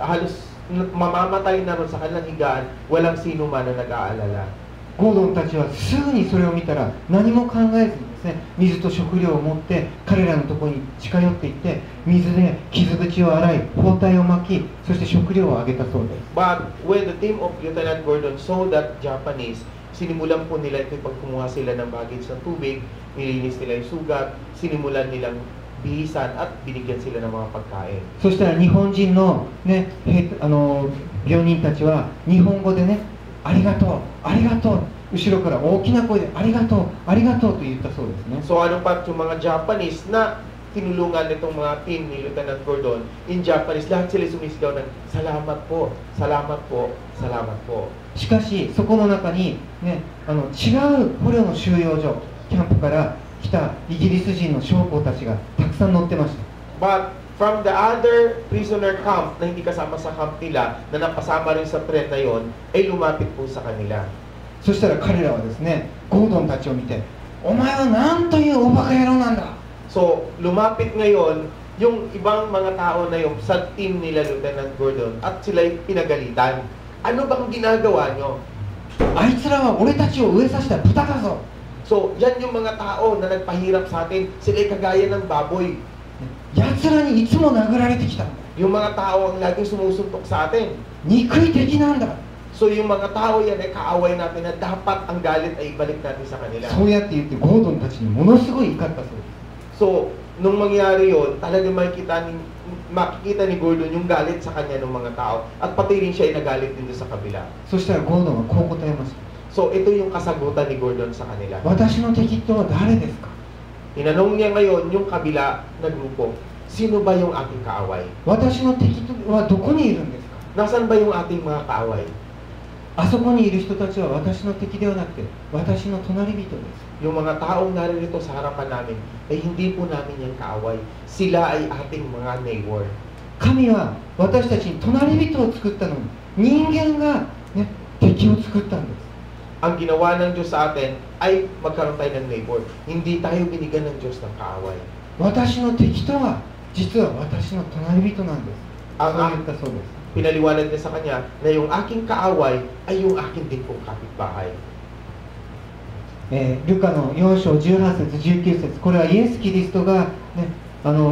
halos mamamatay na rin sa kanilang higaan. Walang sino man na nag-aalala. ゴードンたちはすぐにそれを見たら何も考えずにですね、水と食料を持って彼らのところに近寄っていって水で傷口を洗い包帯を巻き、そして食料をあげたそうです。 But when the team of Lieutenant Gordon saw that Japanese, sinimulan po nila ito pag kumuha sila ng baggage ng tubig, nilinis nila yung sugat, sinimulan nilang bihisan at binigyan sila ng mga pagkain. そしたら日本人の、ね、病人たちは日本語でね、ありがとう、ありがとう、後ろから大きな声でありがとう、ありがとうと言ったそうですね。 So ano pa yung mga Japanese na tinulungan nitong mga team ni Lieutenant Gordon, in Japanese, lahat sila sumisigaw ng salamat po, salamat po, salamat po. しかしそこの中に、ね、違う捕虜の収容所、キャンプから来たイギリス人の将校たちがたくさん乗ってました。 But from the other prisoner camp na hindi kasama sa camp nila, na napasama rin sa tren na yon, ay lumapit po sa kanila. そしたら彼らはですね、ゴードンたちを見て、お前はなんというおバカ野郎なんだ。 So, lumapit ngayon yung ibang mga tao na yung sa team nila Lieutenant Gordon at sila'y pinagalitan. Ano bang ginagawa nyo? あいつらは俺たちを飢えさせた豚だぞ。So, yan yung mga tao na nagpahirap sa atin. Sila'y kagaya ng baboy. 奴らにいつも殴られてきたんだ。 Yung mga tao ang laging sumusuntok sa atin. 憎い敵なんだ。 So, yung mga tao yan ay kaaway natin na dapat ang galit ay ibalik natin sa kanila. そうやって言ってゴードンたちにものすごい怒ったそうです。 So, nung mangyari yun, talagang makikita ni Gordon yung galit sa kanya ng mga tao. At pati rin siya ay nagalit din doon sa kabila. そしたらゴードンはこう答えました。 So, ito yung kasagutan ni Gordon sa kanila. 私の敵とは誰ですか？ Tinanong niya ngayon yung kabila na grupo, sino ba yung ating kaaway? 私の敵はどこにいるんですか？ Nasaan ba yung ating mga kaaway? あそこにいる人たちは私の敵ではなくて私の隣人です。 Yung mga taong naririto sa harapan namin, ay hindi po namin yung kaaway. Sila ay ating mga neighbor. 神は私たちに隣人を作ったのに人間が、ね、敵を作ったんです。 Ang ginawa ng Diyos sa atin ay magkaroon tayo ng neighbor. Hindi tayo binigyan ng Diyos ng kaaway. 私の敵とは実は私の隣人なんです。そう言ったそうです。 Pinaliwanag niya sa kanya na yung aking kaaway ay yung akin din pong kapitbahay. ルカの4章18節19節、これはイエス・キリストが、ね、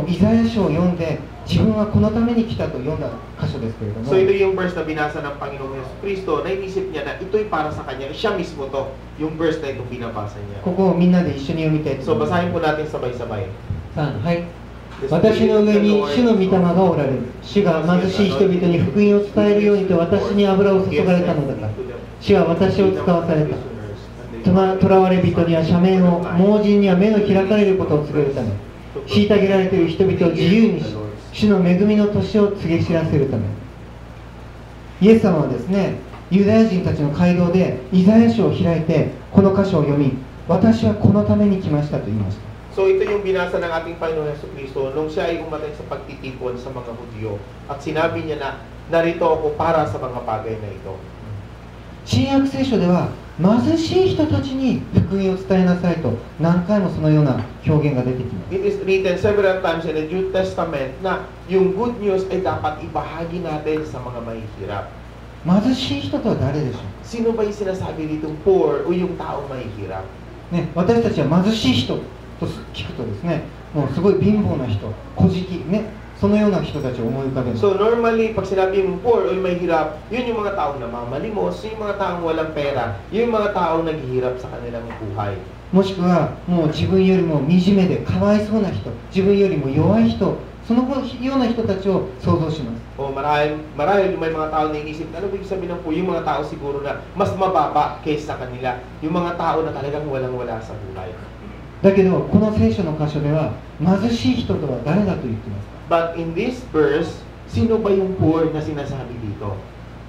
イザヤ書を読んで自分はこのために来たと読んだ箇所ですけれども、 So ito yung verse na binasa ng Panginoong Yesu Cristo, na inisip niya na ito'y para sa kanya. Siya mismo to, yung verse na ito binabasa niya. ここをみんなで一緒に読みたいと So 思います。 basahin po natin sabay-sabay. 3、はい。私の上に主の御霊がおられる。主が貧しい人々に福音を伝えるようにと私に油を注がれたのだから。主は私を使わされた。囚われ人には赦免を、盲人には目の開かれることを告げるため、虐げられている人々を自由にし、主の恵みの年を告げ知らせるため。イエス様はですね、ユダヤ人たちの街道でイザヤ書を開いてこの箇所を読み、私はこのために来ましたと言いました。 So ito yung binasa ng ating Panginoon Yesu Cristo nung siya ay umatay sa pagtitipon sa mga Hudyo. At sinabi niya na, narito ako para sa mga bagay na ito. 新約聖書では貧しい人たちに福音を伝えなさいと何回もそのような表現が出てきます。 It is written several times in the New Testament na yung good news ay dapat ibahagi natin sa mga mahihirap. 貧しい人とは誰でしょ Sino ba yung sinasabi ditong poor o yung taong mahihirap? う、ね、私たちは貧しい人と聞くとですね、もうすごい貧乏な人、小じき、ね、そのような人たちを思い浮かべます。 So normally, pag sinabi yung poor o yung mahihirap, yun yung mga taong namamalimos, yung mga taong walang pera, yung mga taong naghihirap sa kanilang buhay. もしくはもう自分よりも惨めでかわいそうな人、自分よりも弱い人、そのような人たちを想像します。 O marahil may mga tao na inisip, ano ba yung sabihin ng poor? Yung mga tao siguro na mas mababa kaysa kanila, yung mga tao na talagang walang-wala sa buhay. だけどこの聖書の箇所では貧しい人とは誰だと言ってますか？ But in this verse, sino ba yung poor na sinasabi dito?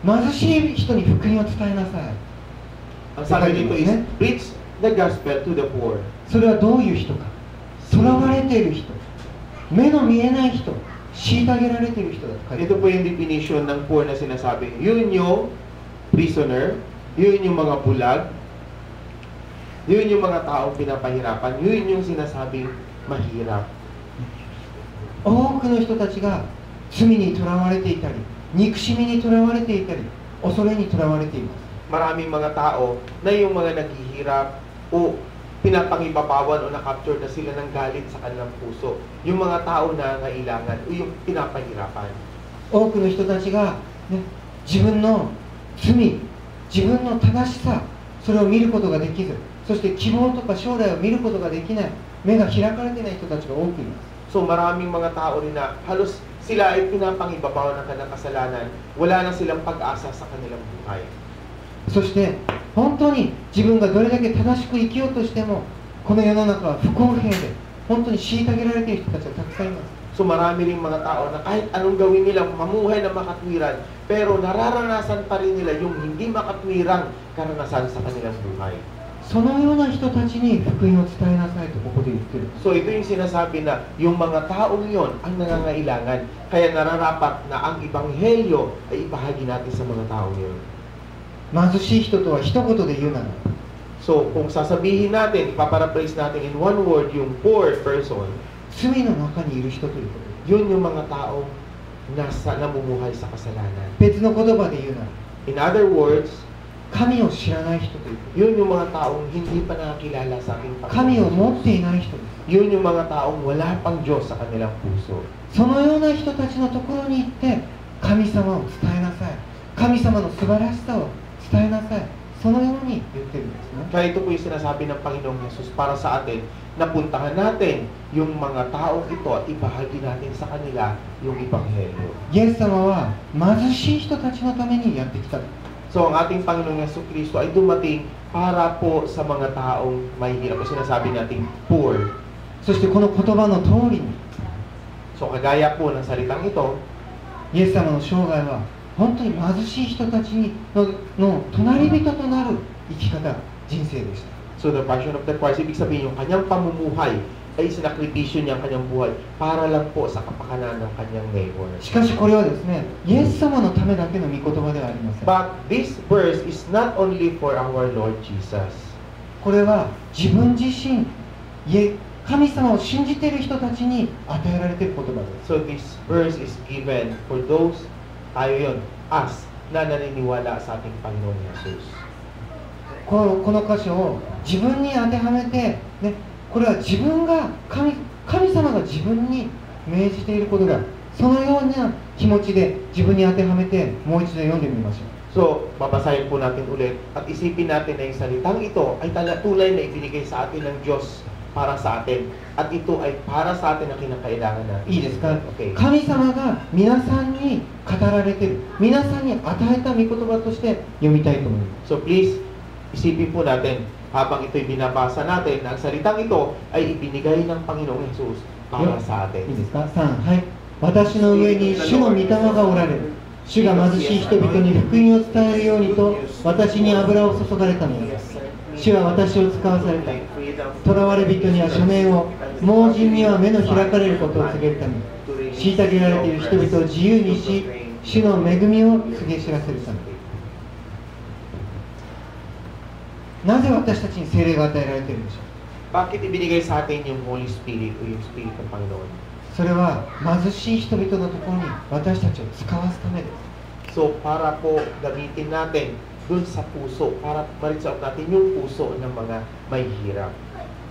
貧しい人に福音を伝えなさい。 Ang sabi dito is, preach the gospel to the poor. それはどういう人か？囚われている人、目の見えない人、虐げられている人だと書いてあ Ito る。 po yung definition ng poor na sinasabi. Yun yung prisoner, yun yung mga bulag, yun yung mga taong pinapahirapan, yun yung sinasabing mahirap. 多くの人たちが罪にとらわれていたり、憎しみにとらわれていたり、恐れにとらわれています。 Maraming mga tao na yung mga naghihirap o pinapangibabawan o na-capture na sila ng galit sa kanilang puso. Yung mga tao na nangailangan o yung pinapahirapan. 多くの人たちが、ね、自分の罪、自分の正しさ、それを見ることができず、そして希望とか将来を見ることができない、目が開かれていない人たちが多くいます。 So maraming mga tao rin na halos sila ay pinapangibabaw ng kanilang kasalanan, wala na silang pag-asa sa kanilang buhay. そして本当に自分がどれだけ正しく生きようとしてもこの世の中は不公平で本当に虐げられている人たちがたくさんいます。 So marami ring mga tao na kahit anong gawin nila, mamuhay na makatwiran, pero nararanasan pa rin nila yung hindi makatwirang karanasan sa kanilang buhay. そのような人たちに福音を伝えなさいとここで言ってる。 So ito yung sinasabi na yung mga taong yon ang nangangailangan, kaya nararapat na ang ebanghelyo ay ibahagi natin sa mga taong yon. 貧しい人とは一言で言うなら So kung sasabihin natin, ipaparaphrase natin in one word yung poor person, 罪の中にいる人ということで yun yung mga taong namumuhay sa kasalanan. 別の言葉で言うなら In other words, 神を知らない人というこ Yun yung mga taong hindi pa nakakilala sa ating と。神を Panginoon. 持っていない人です。 Yun yung mga taong wala pang Diyos sa kanilang puso. そのような人たちのところに行って神様を伝えなさい。神様の素晴らしさを伝えなさい。そのように言ってるんですね。 Kaya ito po yung sinasabi ng Panginoong Jesus para sa atin, na puntahan natin yung mga taong ito at ibahagi natin sa kanila yung Ebanghelyo. イエス様は貧しい人たちのためにやってきた。 So, ang ating Panginoong Jesucristo ay dumating para po sa mga taong may hirap. O sinasabi natin, poor. そしてこの言葉の通りに So, kagaya po ng salitang ito, イエス様の生涯は本当に貧しい人たちの隣人となる生き方、人生でした。 so the Passion of the Christ, ibig sabihin yung kanyang pamumuhay ay sinakripisyo niya ang kanyang buhay para lang po sa kapakanan ng kanyang neighbor. しかしこれはですね、イエス様のためだけの御言葉ではありません。 But this verse is not only for our Lord Jesus. これは自分自身、神様を信じている人たちに与えられている言葉です。 So this verse is given for those, tayo yun, us, na naniniwala sa ating Panginoon Jesus. この箇所を自分に当てはめて、ね、これは自分が神様が自分に命じていることだ。そのような気持ちで自分に当てはめてもう一度読んでみましょう。 So, babasahin po natin ulit at isipin natin na yung salitang ito ay tunay na ibinigay sa atin ng Diyos para sa atin. At ito ay para sa atin na kinakailangan natin. いいですか？ Okay. 神様が皆さんに語られている、皆さんに与えた御言葉として読みたいと思います。 So, please, isipin po natin habang ito'y binabasa natin na ang salitang ito ay ibinigay ng Panginoong Jesus para sa いい atin. ですか？3、はい。私の上に主の御霊がおられる。主が貧しい人々に福音を伝えるようにと私に油を注がれたのです。主は私を使わされた。囚われ人には赦免を、盲人には目の開かれることを告げるために、虐げられている人々を自由にし、主の恵みを告げ知らせるために。なぜ私たちに聖霊が与えられているんでしょう。 Bakit ibinigay sa atin yung Holy Spirit o yung Spirit ng Panginoon? それは貧しい人々のところに私たちを使わすためです。 So, para po gamitin natin dun sa puso, para maritsaot natin yung puso ng mga may hirap.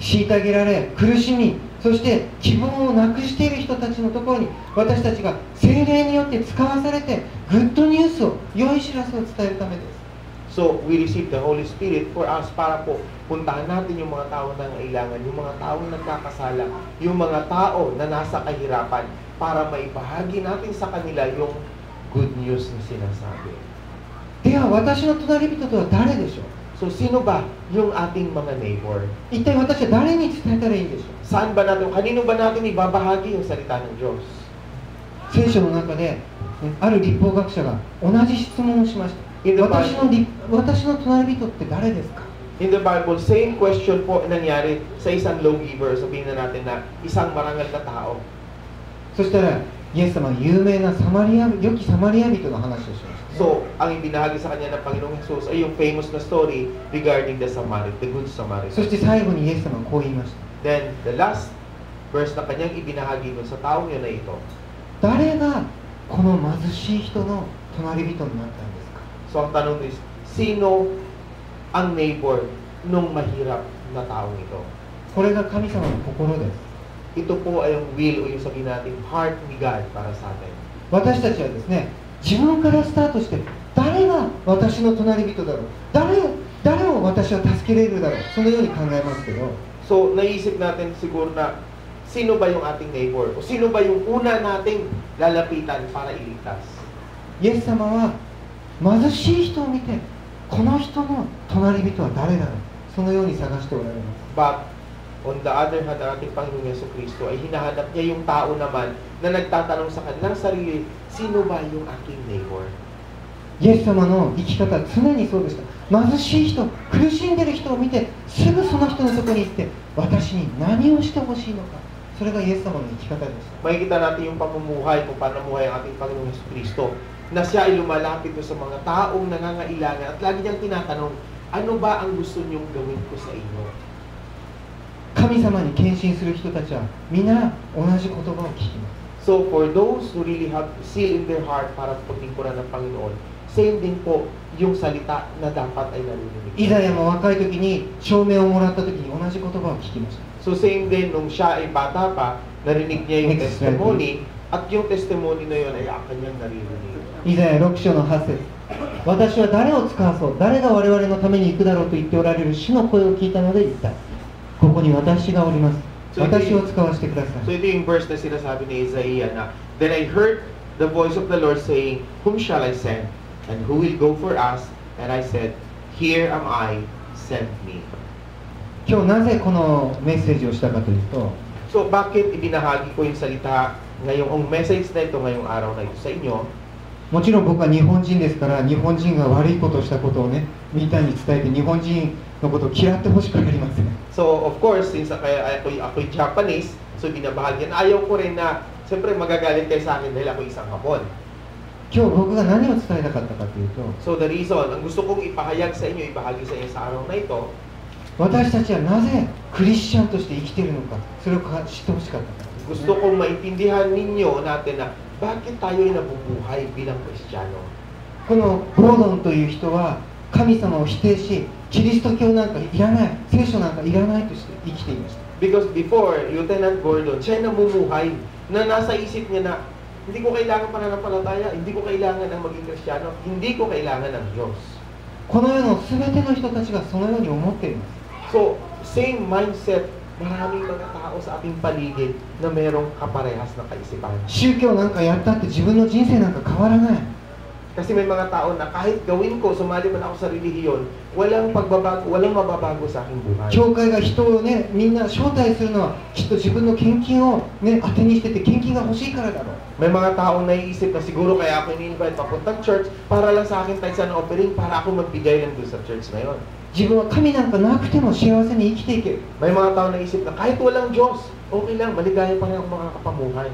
虐げられ、苦しみ、そして希望をなくしている人たちのところに私たちが聖霊によって使わされてグッドニュースを、良い知らせを伝えるためです。 So, we receive the Holy Spirit for us para po puntahan natin yung mga tao na nangailangan, yung mga taong nagkakasala, yung mga tao na nasa kahirapan para maibahagi natin sa kanila yung good news na sinasabi. では私の隣人とは誰でしょう。 So, sino ba yung ating mga neighbor? 一体私は誰に伝えたらいいんでしょう。 Saan ba natin, kanino ba natin ibabahagi yung salita ng Diyos? 聖書の中である立法学者が同じ質問をしました。 私の隣人って誰ですか？ In the Bible, same question po nangyari sa isang lawgiver. Sabihin na natin na isang marangal na tao. そしたらイエス様は有名な良きサマリア人の話をしました。 So, ang ibinahagi sa kanya ng Panginoong Jesus ay yung famous na story regarding the Good Samaritan. そして最後にイエス様はこう言いました。 Then, the last verse na kanyang ibinahagi dun sa taong yun na ito. 誰がこの貧しい人の隣人になったんですか？ So, ang tanong is, sino ang neighbor nung mahirap na taong ito? これが神様の心です。 Ito po ay yung will o yung sabihin natin, heart ni God para sa atin. 私たちはですね、自分からスタートして誰が私の隣人だろう、誰を私は助けれるだろう、そのように考えますけど、 So, naisip natin siguro na sino ba yung ating neighbor? O sino ba yung una nating lalapitan para iligtas? イエス様は貧しい人を見て、この人の隣人は誰だろう、そのように探しておられます。 But, on the other hand, ang ating Panginoong Jesucristo ay hinahanap niya yung tao naman na nagtatanong sa kanilang sarili, sino ba yung aking neighbor? イエス様の生き方は常にそうでした。貧しい人、苦しんでいる人を見て、すぐその人のところに行って、私に何をしてほしいのか。それがイエス様の生き方でした。 Makikita natin yung pamumuhay, kung paano muhay ang ating Panginoong Jesucristo, na siya ay lumalapit sa mga taong nangangailangan at lagi niyang tinatanong, ano ba ang gusto niyong gawin ko sa inyo? 神様に献身する人たちは皆同じ言葉を聞きます。 So, for those who really have zeal in their heart para putingkuran ng Panginoon, same din po yung salita na dapat ay naririnig. イザヤも若い時に証明をもらった時に同じ言葉を聞きました。 So same din nung siya ay bata pa, narinig niya yung Next testimony, at yung testimony na yun ay kanyang naririnig. イザヤ6章の8節、私は誰を使わそう、誰が我々のために行くだろうと言っておられる主の声を聞いたので言った。ここに私がおります。私を使わせてくださ So い。 ito yung verse na sinasabi ni Isaiah na, Then I heard the voice of the Lord saying, Whom shall I send? And who will go for us? And I said, Here am I, send me. 今日なぜこのメッセージをしたかというと、 So bakit ibinahagi ko yung salita ngayong message na ito ngayong araw na ito sa inyo? もちろん僕は日本人ですから、日本人が悪いことをしたことをね、みんなに伝えて日本人のことを嫌ってほしくありません。 So of course, since ako'y Japanese, so binabahagi yan. Ayaw ko rin na, siyempre magagalit kayo sa akin dahil ako isang Hapon. 今日僕が何を伝えたかったかというと、 So the reason, ang gusto kong ipahayag sa inyo, ibahagi sa inyo sa araw na ito, 私たちはなぜクリスチャンとして生きているのか、それを知ってほしかったからです。 gusto kong maintindihan ninyo natin na bakit tayo ay nabubuhay bilang Kristiyano. このゴードンという人は神様を否定し、キリスト教なんかいらない、聖書なんかいらないとして生きていました。 Because before, Lieutenant Gordon, siya ay namumuhay na nasa isip niya na hindi ko kailangan pananampalataya, hindi ko kailangan ng maging Kristiyano, hindi ko kailangan ng Diyos. この世の全ての人たちがそのように思っています。 So, same mindset, maraming mga tao sa ating paligid na merong kaparehas na kaisipan. 宗教なんかやったって自分の人生なんか変わらない。 Kasi may mga tao na kahit gawin ko, sumali man ako sa relihiyon, walang pagbabago, walang mababago sa aking buhay. 教会が人をね、みんな招待するのはきっと自分の献金をね、当てにしてて献金が欲しいからだろう。 May mga taong naiisip na siguro kaya ako ini-invite papuntang church para lang sa akin tayo sa offering para ako magbigay lang doon sa church na yon. 自分は神なんかなくても幸せに生きていける。 May mga tao naisip na kahit walang Diyos, okay lang, maligaya pa rin ang mga kapamuhay.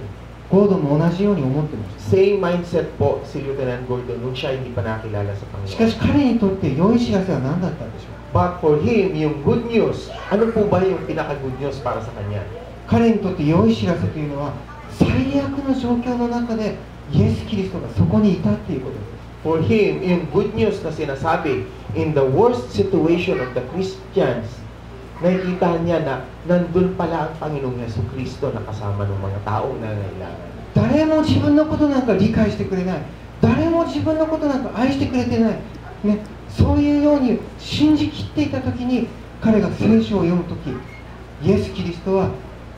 ゴードンも同じように思ってまし Same mindset po si Lieutenant Gordon nung siya hindi pa nakilala sa た。しか Panginoon. し彼にとって良い知らせは何だったんでしょう。 But for him, yung good news, ano po ba yung pinaka-good news para sa kanya? 彼にとって良い知らせというのは最悪の状況の中でイエス・キリストがそこにいたっていうことです。 For him, yung good news na sinasabi, in the worst situation of the Christians, nakikita niya na nandun pala ang Panginoong Jesucristo na kasama ng mga taong nangailangan. 誰も自分のことなんか理解してくれない、誰も自分のことなんか愛してくれてない、ね、そういうように信じきっていた時に彼が聖書を読む時、イエス・キリストは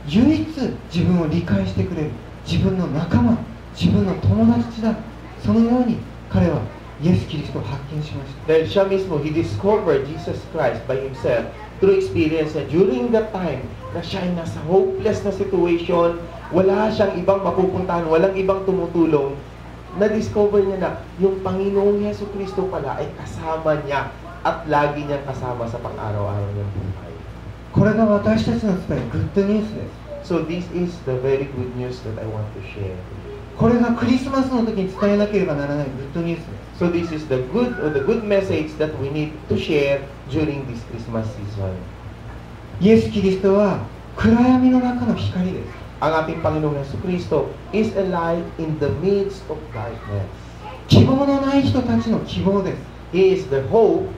唯一自分を理解してくれる、自分の仲間、自分の友達だ、そのように彼はイエス・キリストを発見しました。 Dahil siya mismo, he discovered Jesus Christ by himself through experience na during that time na siya ay nasa hopeless na situation, wala siyang ibang mapupuntahan, walang ibang tumutulong, na-discover niya na yung Panginoong Jesucristo pala ay kasama niya at lagi niyang kasama sa pang-araw-araw niyang buhay. これが私たちの伝えるグッドニュースです。 So this is the very good news that I want to share. これがクリスマスの時に伝えなければならないグッドニュースです。 So this is the good message that we need to share during this Christmas season. イエス・キリストは暗闇の中の光です。 Ang ating Panginoong Jesucristo is a light in the midst of darkness. 希望のない人たちの希望です。 He is the hope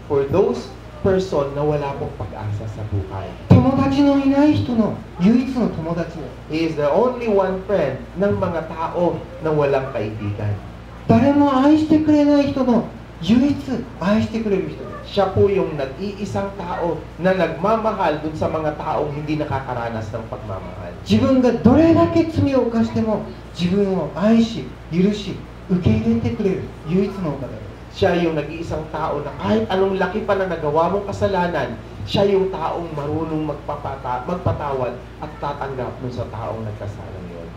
for those person na wala pong pag-asa sa buhay. 友達のいない人の唯一の友達です。 He is the only one friend ng mga tao na walang kaibigan. 誰も愛してくれない人の唯一愛してくれる人です。 Siya po yung nag-iisang tao na nagmamahal dun sa mga taong hindi nakakaranas ng pagmamahal. 自分がどれだけ罪を犯しても自分を愛し、許し、受け入れてくれる唯一のお方です。 Siya yung nag-iisang tao na kahit anong laki pa na nagawa mong kasalanan, siya yung taong marunong magpatawad at tatanggap dun sa taong nagkasalang yun.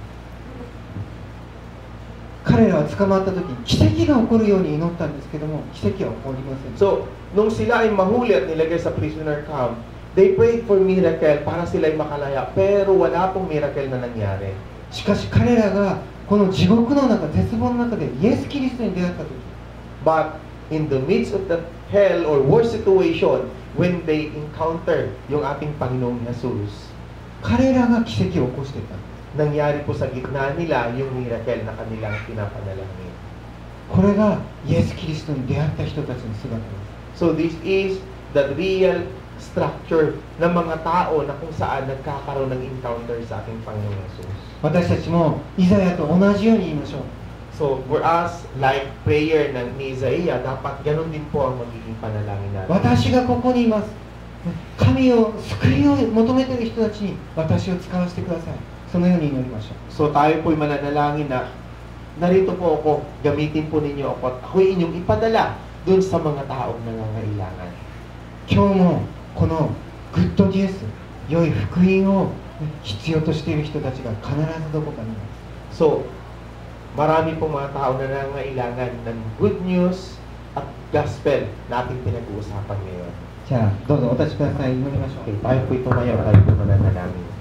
彼らは捕まった時に奇跡が起こるように祈ったんですけども、奇跡は起こりません。 So, nung sila ay mahuli at nilagay sa prisoner camp, they prayed for miracle para sila ay makalaya, pero wala pong miracle na nangyari. しかし彼らがこの地獄の中、絶望の中でイエス・キリストに出会った時、 But in the midst of the hell or worst situation, when they encounter yung ating Panginoong Jesus, 彼らが奇跡を起こしていたんです。 nangyari po sa gitna nila yung miracle na kanilang pinapanalangin. これがイエス・キリストに出会った人たちの姿です。 So this is the real structure ng mga tao na kung saan nagkakaroon ng encounter sa ating Panginoong Jesus. 私たちもイザヤと同じように言いましょう。 So for us, like prayer ng ni Isaiah, dapat ganun din po ang magiging panalangin natin. 私がここにいます。神を、救いを求めている人たちに私を使わせてください。そのように祈りましょう。 So tayo po'y mananalangin na narito po ako, gamitin po ninyo ako at ako'y inyong ipadala dun sa mga taong nangangailangan. 今日もこのグッドニュース、良い福音を必要としている人たちが必ずどこかにいます。 So, marami pong mga tao na nangangailangan ng good news at gospel na ating pinag-uusapan ngayon. じゃあどうぞお立ちください。祈りましょう。 Okay, tayo po'y tumayo, tayo po'y mananalangin.